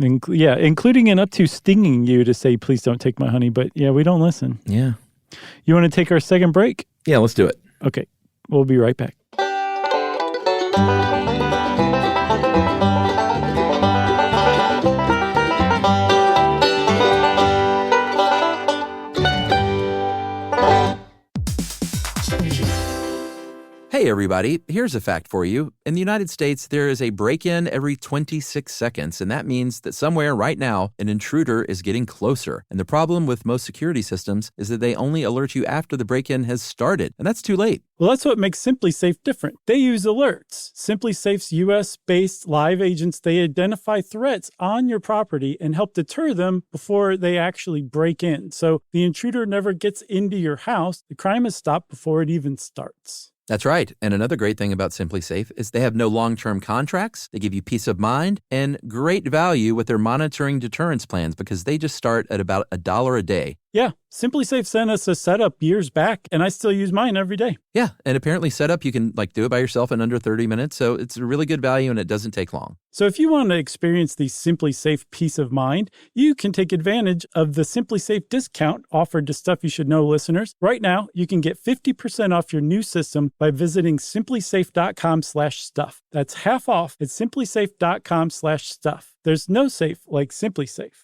Including and up to stinging you to say, please don't take my honey. But yeah, we don't listen. Yeah. You want to take our second break? Yeah, let's do it. Okay. We'll be right back. Hey, everybody, here's a fact for you. In the United States, there is a break-in every 26 seconds, and that means that somewhere right now, an intruder is getting closer. And the problem with most security systems is that they only alert you after the break-in has started, and that's too late. Well, that's what makes SimpliSafe different. They use alerts. SimpliSafe's U.S.-based live agents, they identify threats on your property and help deter them before they actually break in. So the intruder never gets into your house. The crime is stopped before it even starts. That's right. And another great thing about SimpliSafe is they have no long-term contracts. They give you peace of mind and great value with their monitoring deterrence plans because they just start at about $1 a day. Yeah, SimpliSafe sent us a setup years back, and I still use mine every day. Yeah, and apparently setup, you can do it by yourself in under 30 minutes, so it's a really good value and it doesn't take long. So if you want to experience the SimpliSafe peace of mind, you can take advantage of the SimpliSafe discount offered to Stuff You Should Know listeners. Right now, you can get 50% off your new system by visiting simplisafe.com/stuff. That's half off at simplisafe.com/stuff. There's no safe like SimpliSafe.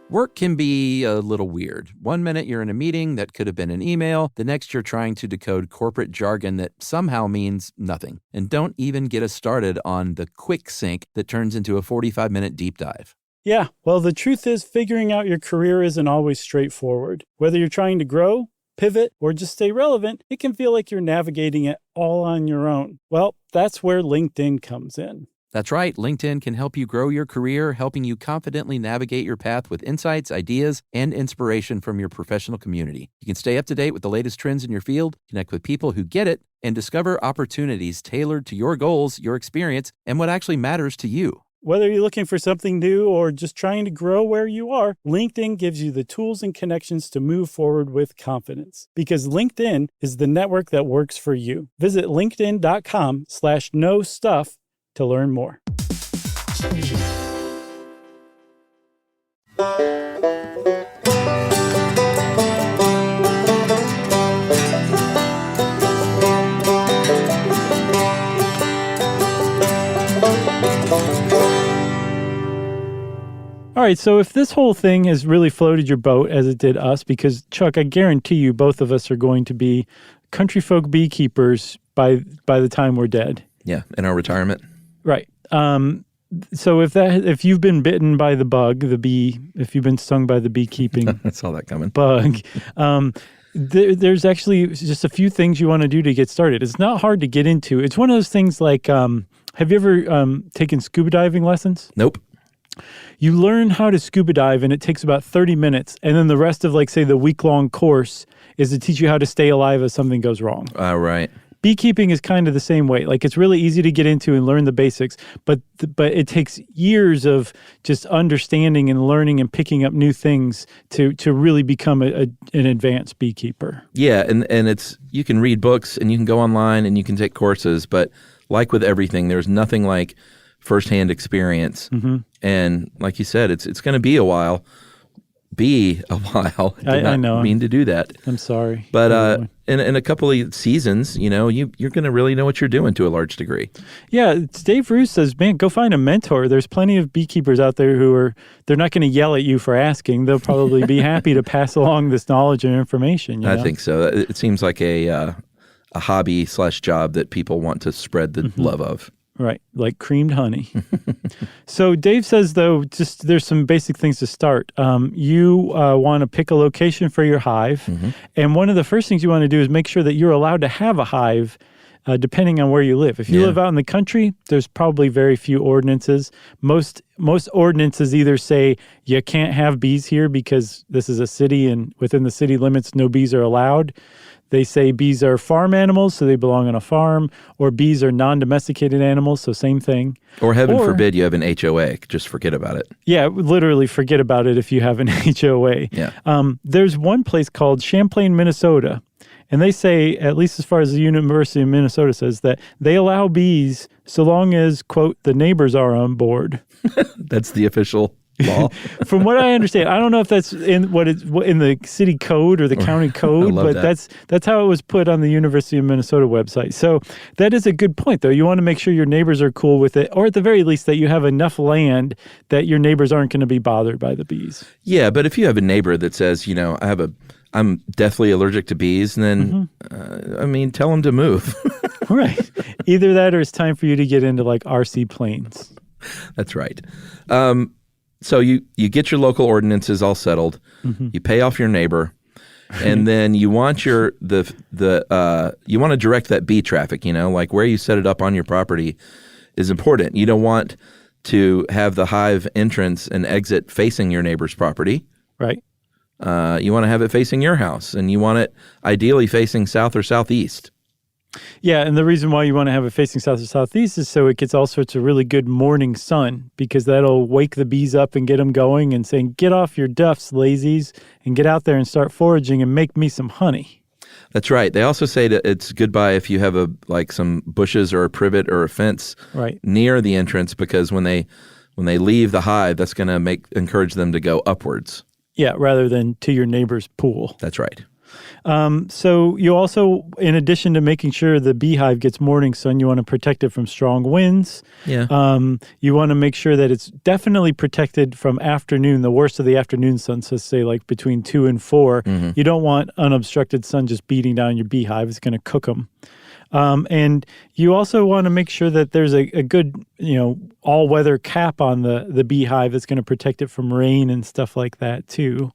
Work can be a little weird. One minute you're in a meeting that could have been an email. The next you're trying to decode corporate jargon that somehow means nothing. And don't even get us started on the quick sync that turns into a 45-minute deep dive. Yeah, well, the truth is figuring out your career isn't always straightforward. Whether you're trying to grow, pivot, or just stay relevant, it can feel like you're navigating it all on your own. Well, that's where LinkedIn comes in. That's right. LinkedIn can help you grow your career, helping you confidently navigate your path with insights, ideas, and inspiration from your professional community. You can stay up to date with the latest trends in your field, connect with people who get it, and discover opportunities tailored to your goals, your experience, and what actually matters to you. Whether you're looking for something new or just trying to grow where you are, LinkedIn gives you the tools and connections to move forward with confidence. Because LinkedIn is the network that works for you. Visit linkedin.com/knowstuff to learn more. All right, so if this whole thing has really floated your boat as it did us, because Chuck, I guarantee you both of us are going to be country folk beekeepers by the time we're dead. Yeah, in our retirement. Right. So if you've been bitten by the bug, the bee, if you've been stung by the beekeeping I saw that coming. bug, there's actually just a few things you want to do to get started. It's not hard to get into. It's one of those things like, have you ever taken scuba diving lessons? Nope. You learn how to scuba dive, and it takes about 30 minutes. And then the rest of, say, the week-long course is to teach you how to stay alive if something goes wrong. Right. beekeeping is kind of the same way. Like it's really easy to get into and learn the basics, but it takes years of just understanding and learning and picking up new things to really become an advanced beekeeper. Yeah, and it's you can read books and you can go online and you can take courses, but like with everything, there's nothing like firsthand experience. And like you said, it's going to be a while. I did not mean to do that. I'm sorry. But in a couple of seasons, you're going to really know what you're doing to a large degree. Yeah, Dave Roos says, man, go find a mentor. There's plenty of beekeepers out there they're not going to yell at you for asking. They'll probably be happy to pass along this knowledge and information. I think so. It seems like a hobby/job that people want to spread the love of. Right, like creamed honey. So Dave says, though, just there's some basic things to start. You want to pick a location for your hive. And one of the first things you want to do is make sure that you're allowed to have a hive depending on where you live. If you live out in the country, there's probably very few ordinances. Most ordinances either say you can't have bees here because this is a city and within the city limits, no bees are allowed. They say bees are farm animals, so they belong on a farm, or bees are non-domesticated animals, so same thing. Or heaven forbid you have an HOA. Just forget about it. Yeah, literally forget about it if you have an HOA. Yeah. There's one place called Champlain, Minnesota, and they say, at least as far as the University of Minnesota says, that they allow bees so long as, quote, the neighbors are on board. That's the official law. From what I understand, I don't know if that's in in the city code or the county code, but that's how it was put on the University of Minnesota website. So that is a good point, though. You want to make sure your neighbors are cool with it, or at the very least that you have enough land that your neighbors aren't going to be bothered by the bees. Yeah, but if you have a neighbor that says, I'm deathly allergic to bees, and then tell them to move. Right. Either that, or it's time for you to get into like RC planes. That's right. So you get your local ordinances all settled. You pay off your neighbor, and then you want you want to direct that bee traffic. Like where you set it up on your property is important. You don't want to have the hive entrance and exit facing your neighbor's property. Right. You want to have it facing your house, and you want it ideally facing south or southeast. Yeah, and the reason why you want to have it facing south or southeast is so it gets all sorts of really good morning sun, because that'll wake the bees up and get them going and saying, get off your duffs, lazies, and get out there and start foraging and make me some honey. That's right. They also say that it's goodbye if you have some bushes or a privet or a fence near the entrance, because when they leave the hive, that's going to encourage them to go upwards. Yeah, rather than to your neighbor's pool. That's right. So you also, in addition to making sure the beehive gets morning sun, you want to protect it from strong winds. Yeah. You want to make sure that it's definitely protected from afternoon, the worst of the afternoon sun, so say like between 2 and 4. You don't want unobstructed sun just beating down your beehive. It's going to cook them. And you also want to make sure that there's a good, all-weather cap on the beehive that's going to protect it from rain and stuff like that, too.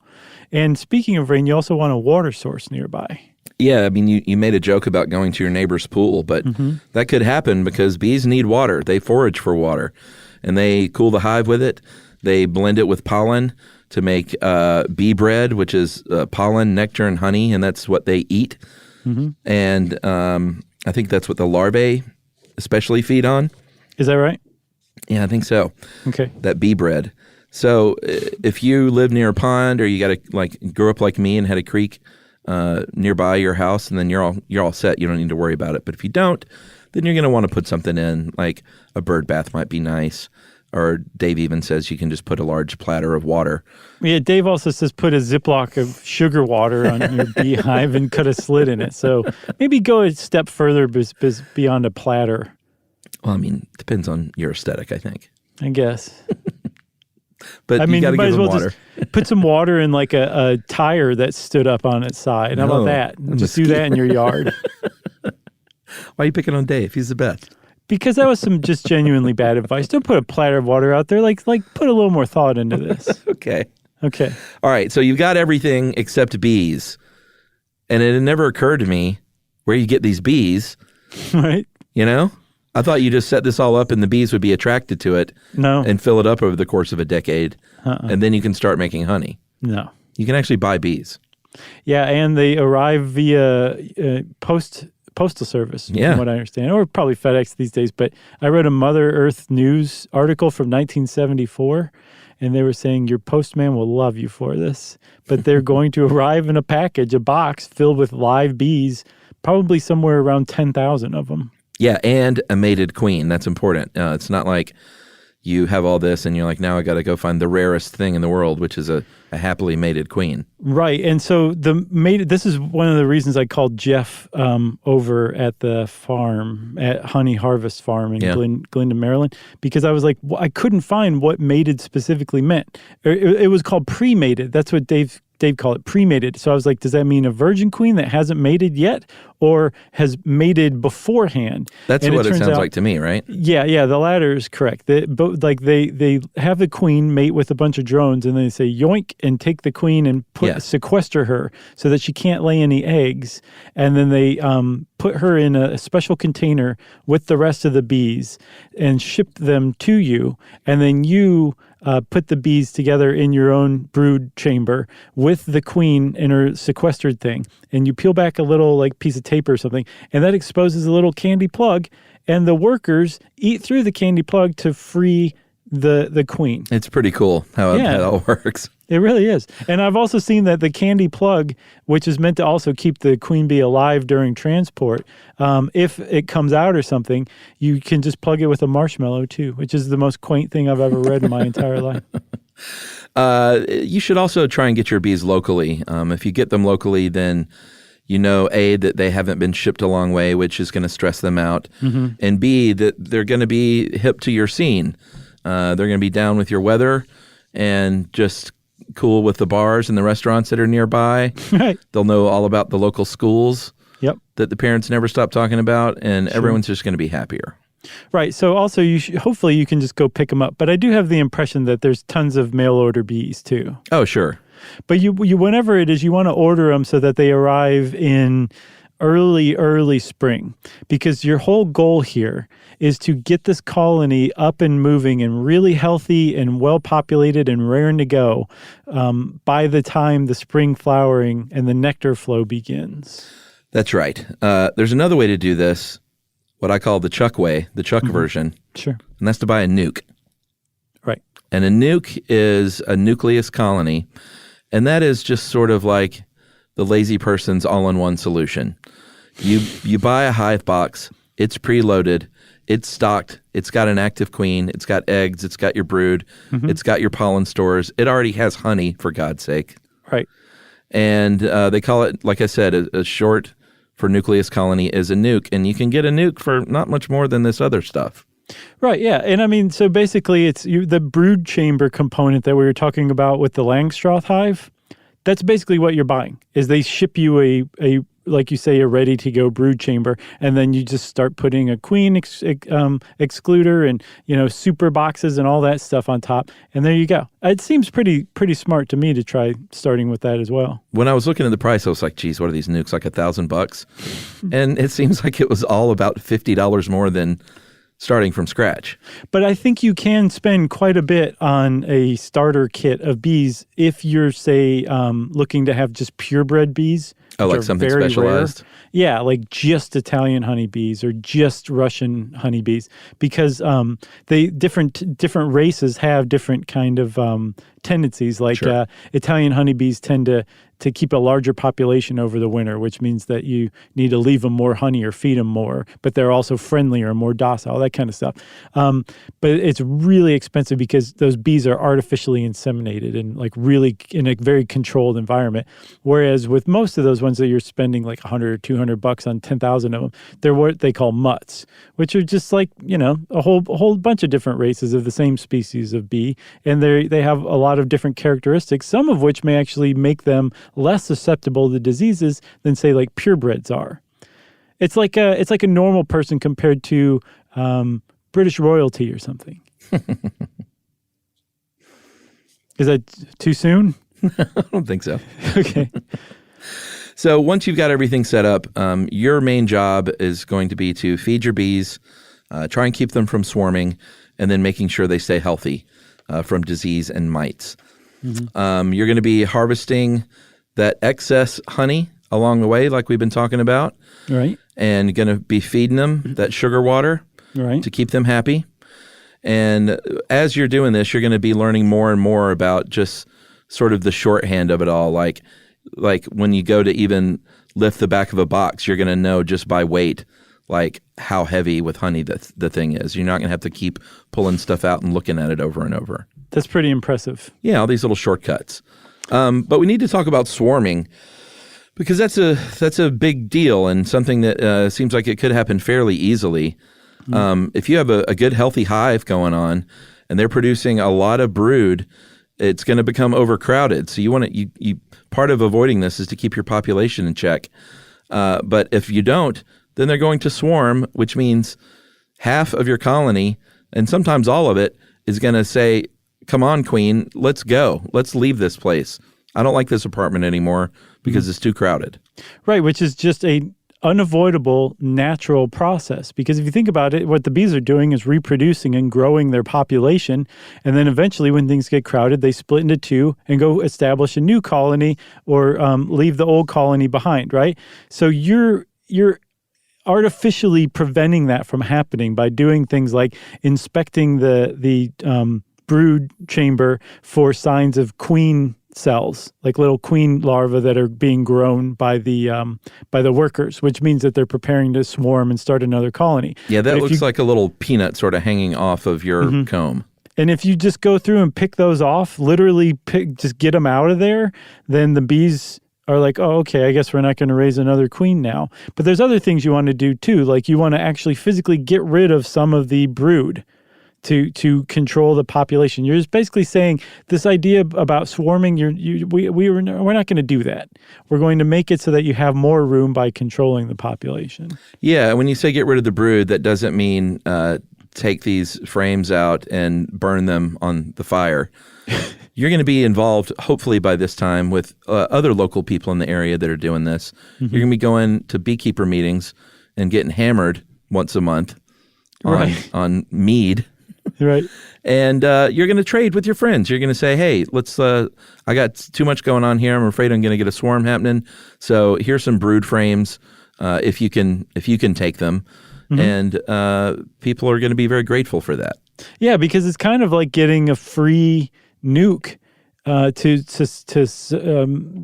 And speaking of rain, you also want a water source nearby. Yeah, you made a joke about going to your neighbor's pool, but that could happen because bees need water. They forage for water, and they cool the hive with it. They blend it with pollen to make bee bread, which is pollen, nectar, and honey, and that's what they eat. And I think that's what the larvae especially feed on. Is that right? Yeah, I think so. Okay. That bee bread. So if you live near a pond, or you got to grew up like me and had a creek nearby your house, and then you're all set. You don't need to worry about it. But if you don't, then you're going to want to put something in, like a bird bath might be nice. Or Dave even says you can just put a large platter of water. Yeah, Dave also says put a Ziploc of sugar water on your beehive and cut a slit in it. So maybe go a step further beyond a platter. Well, depends on your aesthetic, I think. I guess. But you got to give them water. Just put some water in like a tire that stood up on its side. How about that? Just do that in your yard. Why are you picking on Dave? He's the best. Because that was some just genuinely bad advice. Don't put a platter of water out there. Like put a little more thought into this. Okay. All right. So you've got everything except bees. And it had never occurred to me where you get these bees. Right. I thought you just set this all up and the bees would be attracted to it. No. And fill it up over the course of a decade. And then you can start making honey. No. You can actually buy bees. Yeah, and they arrive via Postal Service, Yeah. from what I understand, or probably FedEx these days. But I read a Mother Earth News article from 1974, and they were saying your postman will love you for this. But they're going to arrive in a package, a box filled with live bees, probably somewhere around 10,000 of them. Yeah, and a mated queen. That's important. It's not like you have all this and you're like, now I got to go find the rarest thing in the world, which is a happily mated queen. Right. And so this is one of the reasons I called Jeff over at the farm, at Honey Harvest Farm in Glendon, Maryland, because I was like, I couldn't find what mated specifically meant. It was called pre-mated. That's what Dave called it, pre-mated. So I was like, does that mean a virgin queen that hasn't mated yet or has mated beforehand? That's what it sounds like to me, right? Yeah, the latter is correct. They have the queen mate with a bunch of drones, and then they say yoink and take the queen and sequester her so that she can't lay any eggs, and then they put her in a special container with the rest of the bees and ship them to you, and then you put the bees together in your own brood chamber with the queen in her sequestered thing, and you peel back a little like piece of tape or something, and that exposes a little candy plug, and the workers eat through the candy plug to free the queen. It's pretty cool how it all works. It really is. And I've also seen that the candy plug, which is meant to also keep the queen bee alive during transport, if it comes out or something, you can just plug it with a marshmallow too, which is the most quaint thing I've ever read in my entire life. You should also try and get your bees locally. If you get them locally, then you know, A, that they haven't been shipped a long way, which is going to stress them out, and B, that they're going to be hip to your scene. They're going to be down with your weather and just cool with the bars and the restaurants that are nearby. Right. They'll know all about the local schools that the parents never stop talking about, and everyone's just going to be happier. Right. So also, hopefully you can just go pick them up. But I do have the impression that there's tons of mail order bees too. Oh, sure. But you whenever it is, you want to order them so that they arrive in early spring, because your whole goal here is to get this colony up and moving and really healthy and well populated and raring to go by the time the spring flowering and the nectar flow begins. That's right. There's another way to do this, what I call the Chuck way, the Chuck version. Sure. And that's to buy a nuke. Right. And a nuke is a nucleus colony, and that is just sort of like the lazy person's all-in-one solution. You buy a hive box, it's preloaded, it's stocked, it's got an active queen, it's got eggs, it's got your brood, it's got your pollen stores, it already has honey, for God's sake. Right. And they call it, like I said, a short for nucleus colony is a nuke, and you can get a nuke for not much more than this other stuff. Right, yeah. And I mean, so basically it's the brood chamber component that we were talking about with the Langstroth hive. That's basically what you're buying, is they ship you a like you say, a ready-to-go brood chamber, and then you just start putting a queen excluder and, super boxes and all that stuff on top, and there you go. It seems pretty smart to me to try starting with that as well. When I was looking at the price, I was like, geez, what are these nukes, like $1,000? And it seems like it was all about $50 more than starting from scratch. But I think you can spend quite a bit on a starter kit of bees if you're, say, looking to have just purebred bees. Oh, like something specialized? Rare. Yeah, like just Italian honeybees or just Russian honeybees, because they different races have different kind of tendencies. Like sure. Italian honeybees tend to keep a larger population over the winter, which means that you need to leave them more honey or feed them more, but they're also friendlier, more docile, that kind of stuff. But it's really expensive because those bees are artificially inseminated and like really in a very controlled environment. Whereas with most of those ones that you're spending like $100 or $200 on 10,000 of them, they're what they call mutts, which are just like, a whole bunch of different races of the same species of bee. And they have a lot of different characteristics, some of which may actually make them less susceptible to diseases than, say, like purebreds are. It's like a normal person compared to British royalty or something. Is that too soon? I don't think so. Okay. So once you've got everything set up, your main job is going to be to feed your bees, try and keep them from swarming, and then making sure they stay healthy from disease and mites. Mm-hmm. You're going to be harvesting that excess honey along the way, like we've been talking about, Right. and going to be feeding them that sugar water Right. to keep them happy. And as you're doing this, you're going to be learning more and more about just sort of the shorthand of it all. Like when you go to even lift the back of a box, you're going to know just by weight, like how heavy with honey the thing is. You're not going to have to keep pulling stuff out and looking at it over and over. That's pretty impressive. Yeah, all these little shortcuts. But we need to talk about swarming because that's a big deal and something that seems like it could happen fairly easily. If you have a good, healthy hive going on and they're producing a lot of brood, it's going to become overcrowded. So you want to part of avoiding this is to keep your population in check. But if you don't, then they're going to swarm, which means half of your colony, and sometimes all of it, is going to say, "Come on, queen, let's go. Let's leave this place. I don't like this apartment anymore because it's too crowded." Right, which is just a unavoidable natural process. Because if you think about it, what the bees are doing is reproducing and growing their population. And then eventually when things get crowded, they split into two and go establish a new colony or leave the old colony behind, right? So you're artificially preventing that from happening by doing things like inspecting the brood chamber for signs of queen cells, like little queen larvae that are being grown by the workers, which means that they're preparing to swarm and start another colony. Yeah, that looks like a little peanut sort of hanging off of your comb. And if you just go through and pick those off, literally just get them out of there, then the bees are like, oh, okay, I guess we're not going to raise another queen now. But there's other things you want to do too, like you want to actually physically get rid of some of the brood to control the population. You're just basically saying this idea about swarming, we're not going to do that. We're going to make it so that you have more room by controlling the population. Yeah, when you say get rid of the brood, that doesn't mean take these frames out and burn them on the fire. You're going to be involved, hopefully by this time, with other local people in the area that are doing this. You're going to be going to beekeeper meetings and getting hammered once a month on mead. Right. And you're going to trade with your friends. You're going to say, hey, I got too much going on here. I'm afraid I'm going to get a swarm happening. So here's some brood frames if you can take them. And people are going to be very grateful for that. Yeah, because it's kind of like getting a free nuke to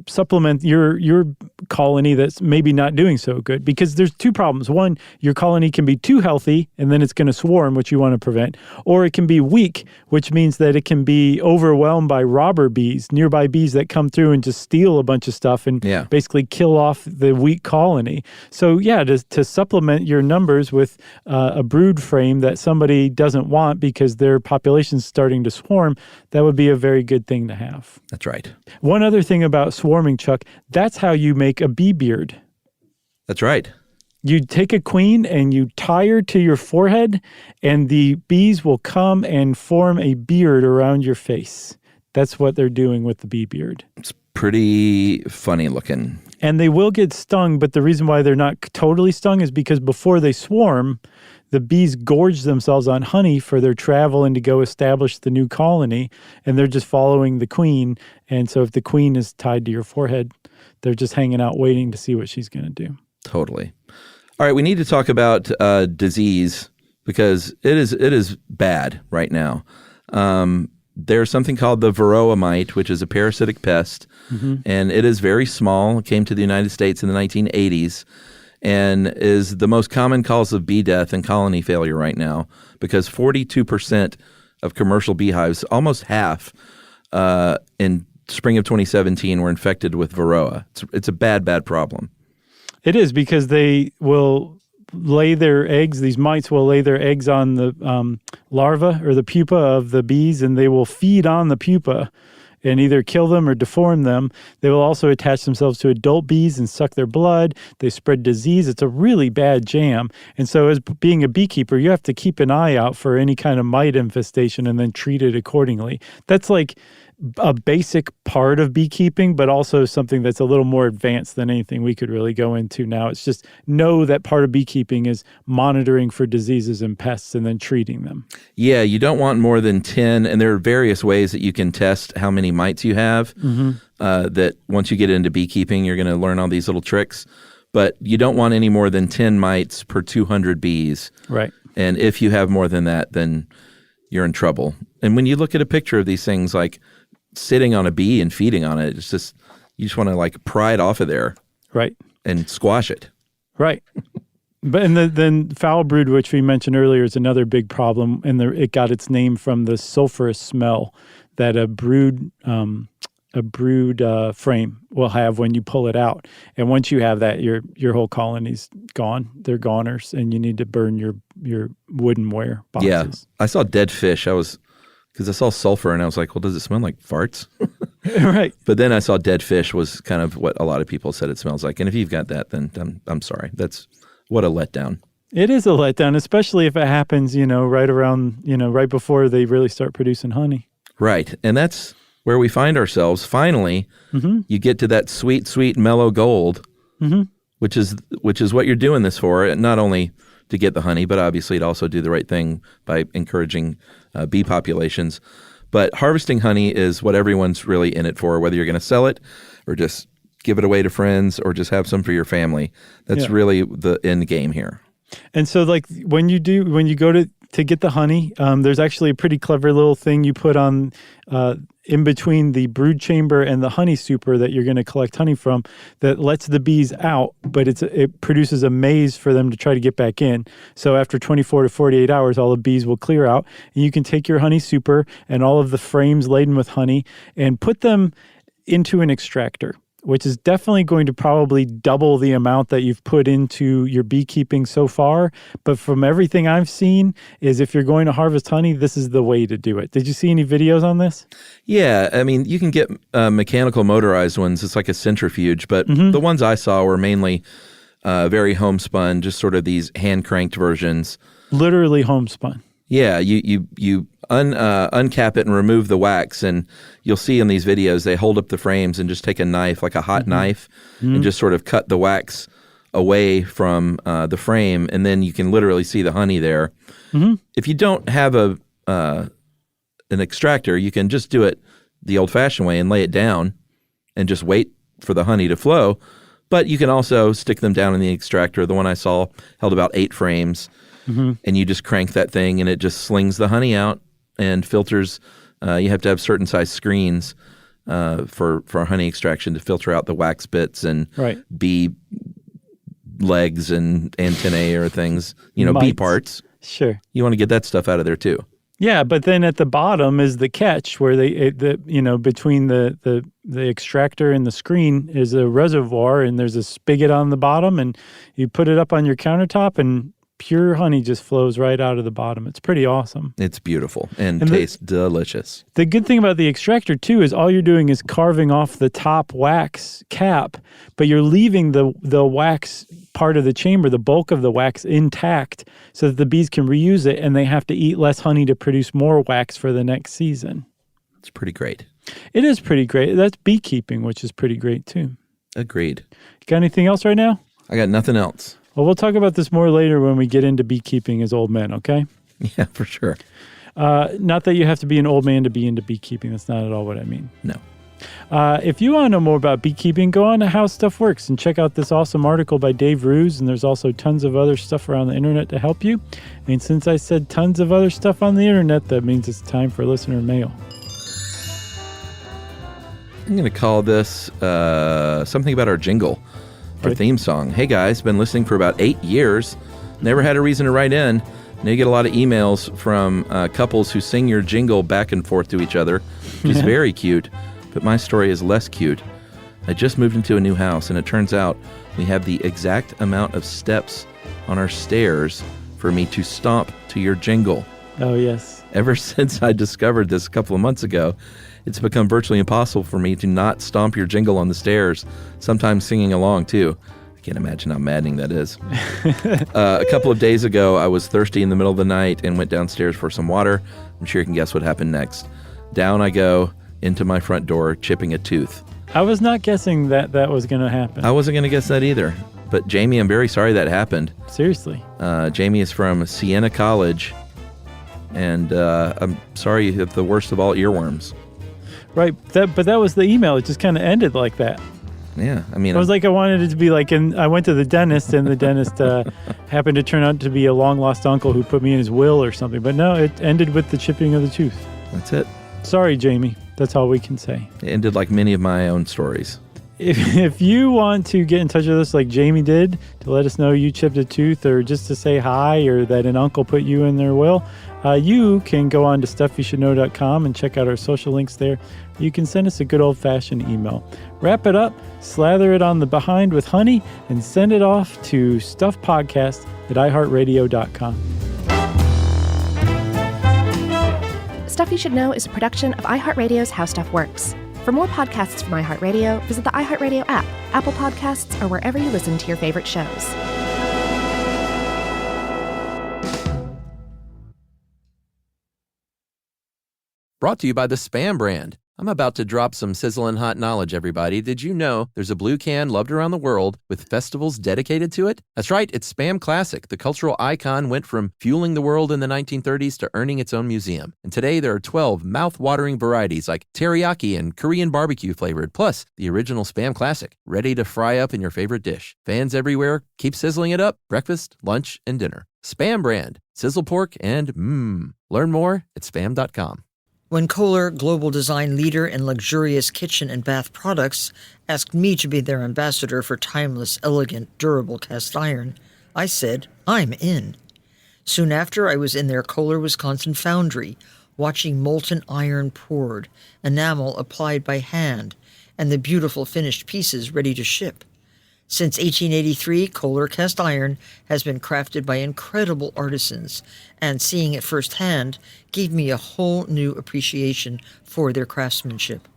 supplement your colony that's maybe not doing so good. Because there's two problems. One, your colony can be too healthy, and then it's going to swarm, which you want to prevent. Or it can be weak, which means that it can be overwhelmed by robber bees, nearby bees that come through and just steal a bunch of stuff and basically kill off the weak colony. So yeah, to supplement your numbers with a brood frame that somebody doesn't want because their population's starting to swarm, that would be a very good thing to have. That's right. One other thing about swarming, Chuck, that's how you make a bee beard. That's right. You take a queen and you tie her to your forehead, and the bees will come and form a beard around your face. That's what they're doing with the bee beard. It's pretty funny looking. And they will get stung, but the reason why they're not totally stung is because before they swarm, the bees gorge themselves on honey for their travel and to go establish the new colony, and they're just following the queen. And so if the queen is tied to your forehead, they're just hanging out waiting to see what she's going to do. Totally. All right, we need to talk about disease because it is bad right now. There's something called the varroa mite, which is a parasitic pest, and it is very small. It came to the United States in the 1980s and is the most common cause of bee death and colony failure right now because 42% of commercial beehives, almost half, in spring of 2017 were infected with varroa. It's a bad problem. It is because they will lay their eggs, these mites will lay their eggs on the larva or the pupa of the bees, and they will feed on the pupa and either kill them or deform them. They will also attach themselves to adult bees and suck their blood. They spread disease. It's a really bad jam. And so as being a beekeeper, you have to keep an eye out for any kind of mite infestation and then treat it accordingly. That's like a basic part of beekeeping, but also something that's a little more advanced than anything we could really go into now. It's just know that part of beekeeping is monitoring for diseases and pests and then treating them. Yeah, you don't want more than 10, and there are various ways that you can test how many mites you have. That once you get into beekeeping, you're going to learn all these little tricks. But you don't want any more than 10 mites per 200 bees. Right. And if you have more than that, then you're in trouble. And when you look at a picture of these things, like sitting on a bee and feeding on it, it's just, you just want to like pry it off of there. Right. And squash it. Right. But then foul brood, which we mentioned earlier, is another big problem. And it got its name from the sulfurous smell that a brood frame will have when you pull it out. And once you have that, your whole colony's gone. They're goners, and you need to burn your woodenware boxes. Yeah. I saw dead fish. Because I saw sulfur, and I was like, well, does it smell like farts? Right. But then I saw dead fish was kind of what a lot of people said it smells like. And if you've got that, then I'm sorry. That's what a letdown. It is a letdown, especially if it happens, right around, right before they really start producing honey. Right. And that's where we find ourselves. Finally, you get to that sweet, sweet, mellow gold, which is what you're doing this for, not only to get the honey, but obviously to also do the right thing by encouraging bee populations. But harvesting honey is what everyone's really in it for, whether you're going to sell it or just give it away to friends or just have some for your family. That's really the end game here. And so like when you go to get the honey, there's actually a pretty clever little thing you put on in between the brood chamber and the honey super that you're going to collect honey from that lets the bees out, but it produces a maze for them to try to get back in. So after 24 to 48 hours, all the bees will clear out, and you can take your honey super and all of the frames laden with honey and put them into an extractor, which is definitely going to probably double the amount that you've put into your beekeeping so far. But from everything I've seen is if you're going to harvest honey, this is the way to do it. Did you see any videos on this? Yeah. I mean, you can get mechanical motorized ones. It's like a centrifuge. But the ones I saw were mainly very homespun, just sort of these hand-cranked versions. Literally homespun. Yeah. You uncap it and remove the wax, and you'll see in these videos they hold up the frames and just take a knife, like a hot knife, and just sort of cut the wax away from the frame, and then you can literally see the honey there. If you don't have an extractor, you can just do it the old-fashioned way and lay it down and just wait for the honey to flow. But you can also stick them down in the extractor. The one I saw held about 8 frames, and you just crank that thing, and it just slings the honey out and filters. You have to have certain size screens for honey extraction to filter out the wax bits and bee legs and antennae or things, bee parts. Sure. You want to get that stuff out of there too. Yeah, but then at the bottom is the catch where between the extractor and the screen is a reservoir, and there's a spigot on the bottom, and you put it up on your countertop, and pure honey just flows right out of the bottom. It's pretty awesome. It's beautiful and tastes delicious. The good thing about the extractor, too, is all you're doing is carving off the top wax cap, but you're leaving the wax part of the chamber, the bulk of the wax, intact so that the bees can reuse it, and they have to eat less honey to produce more wax for the next season. It's pretty great. It is pretty great. That's beekeeping, which is pretty great, too. Agreed. Got anything else right now? I got nothing else. Well, we'll talk about this more later when we get into beekeeping as old men, okay? Yeah, for sure. Not that you have to be an old man to be into beekeeping. That's not at all what I mean. No. If you want to know more about beekeeping, go on to How Stuff Works and check out this awesome article by Dave Ruse, and there's also tons of other stuff around the internet to help you. And since I said tons of other stuff on the internet, that means it's time for listener mail. I'm going to call this something about our jingle. Our theme song. Hey guys, been listening for about 8 years. Never had a reason to write in. Now you get a lot of emails from couples who sing your jingle back and forth to each other, which is very cute. But my story is less cute. I just moved into a new house, and it turns out we have the exact amount of steps on our stairs for me to stomp to your jingle. Oh, yes. Ever since I discovered this a couple of months ago, it's become virtually impossible for me to not stomp your jingle on the stairs, sometimes singing along, too. I can't imagine how maddening that is. A couple of days ago, I was thirsty in the middle of the night and went downstairs for some water. I'm sure you can guess what happened next. Down I go, into my front door, chipping a tooth. I was not guessing that was going to happen. I wasn't going to guess that either. But Jamie, I'm very sorry that happened. Seriously. Jamie is from Siena College, and I'm sorry you have the worst of all earworms. Right, but that was the email. It just kind of ended like that. Yeah, I mean... I was like, I wanted it to be like, and I went to the dentist, and the dentist happened to turn out to be a long-lost uncle who put me in his will or something. But no, it ended with the chipping of the tooth. That's it. Sorry, Jamie. That's all we can say. It ended like many of my own stories. If you want to get in touch with us like Jamie did, to let us know you chipped a tooth, or just to say hi, or that an uncle put you in their will, you can go on to stuffyoushouldknow.com and check out our social links there. You can send us a good old-fashioned email. Wrap it up, slather it on the behind with honey, and send it off to stuffpodcast@iheartradio.com. Stuff You Should Know is a production of iHeartRadio's How Stuff Works. For more podcasts from iHeartRadio, visit the iHeartRadio app, Apple Podcasts, or wherever you listen to your favorite shows. Brought to you by the Spam brand. I'm about to drop some sizzling hot knowledge, everybody. Did you know there's a blue can loved around the world with festivals dedicated to it? That's right, it's Spam Classic. The cultural icon went from fueling the world in the 1930s to earning its own museum. And today there are 12 mouth-watering varieties like teriyaki and Korean barbecue flavored, plus the original Spam Classic, ready to fry up in your favorite dish. Fans everywhere, keep sizzling it up, breakfast, lunch, and dinner. Spam brand, sizzle pork, and Learn more at spam.com. When Kohler, global design leader in luxurious kitchen and bath products, asked me to be their ambassador for timeless, elegant, durable cast iron, I said, I'm in. Soon after, I was in their Kohler, Wisconsin foundry, watching molten iron poured, enamel applied by hand, and the beautiful finished pieces ready to ship. Since 1883, Kohler cast iron has been crafted by incredible artisans, and seeing it firsthand gave me a whole new appreciation for their craftsmanship.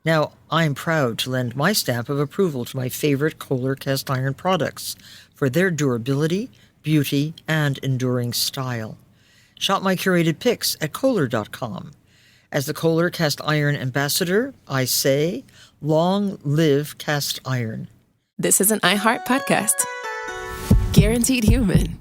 Now, I'm proud to lend my stamp of approval to my favorite Kohler cast iron products for their durability, beauty, and enduring style. Shop my curated picks at Kohler.com. As the Kohler cast iron ambassador, I say, long live cast iron. This is an iHeart podcast. Guaranteed human.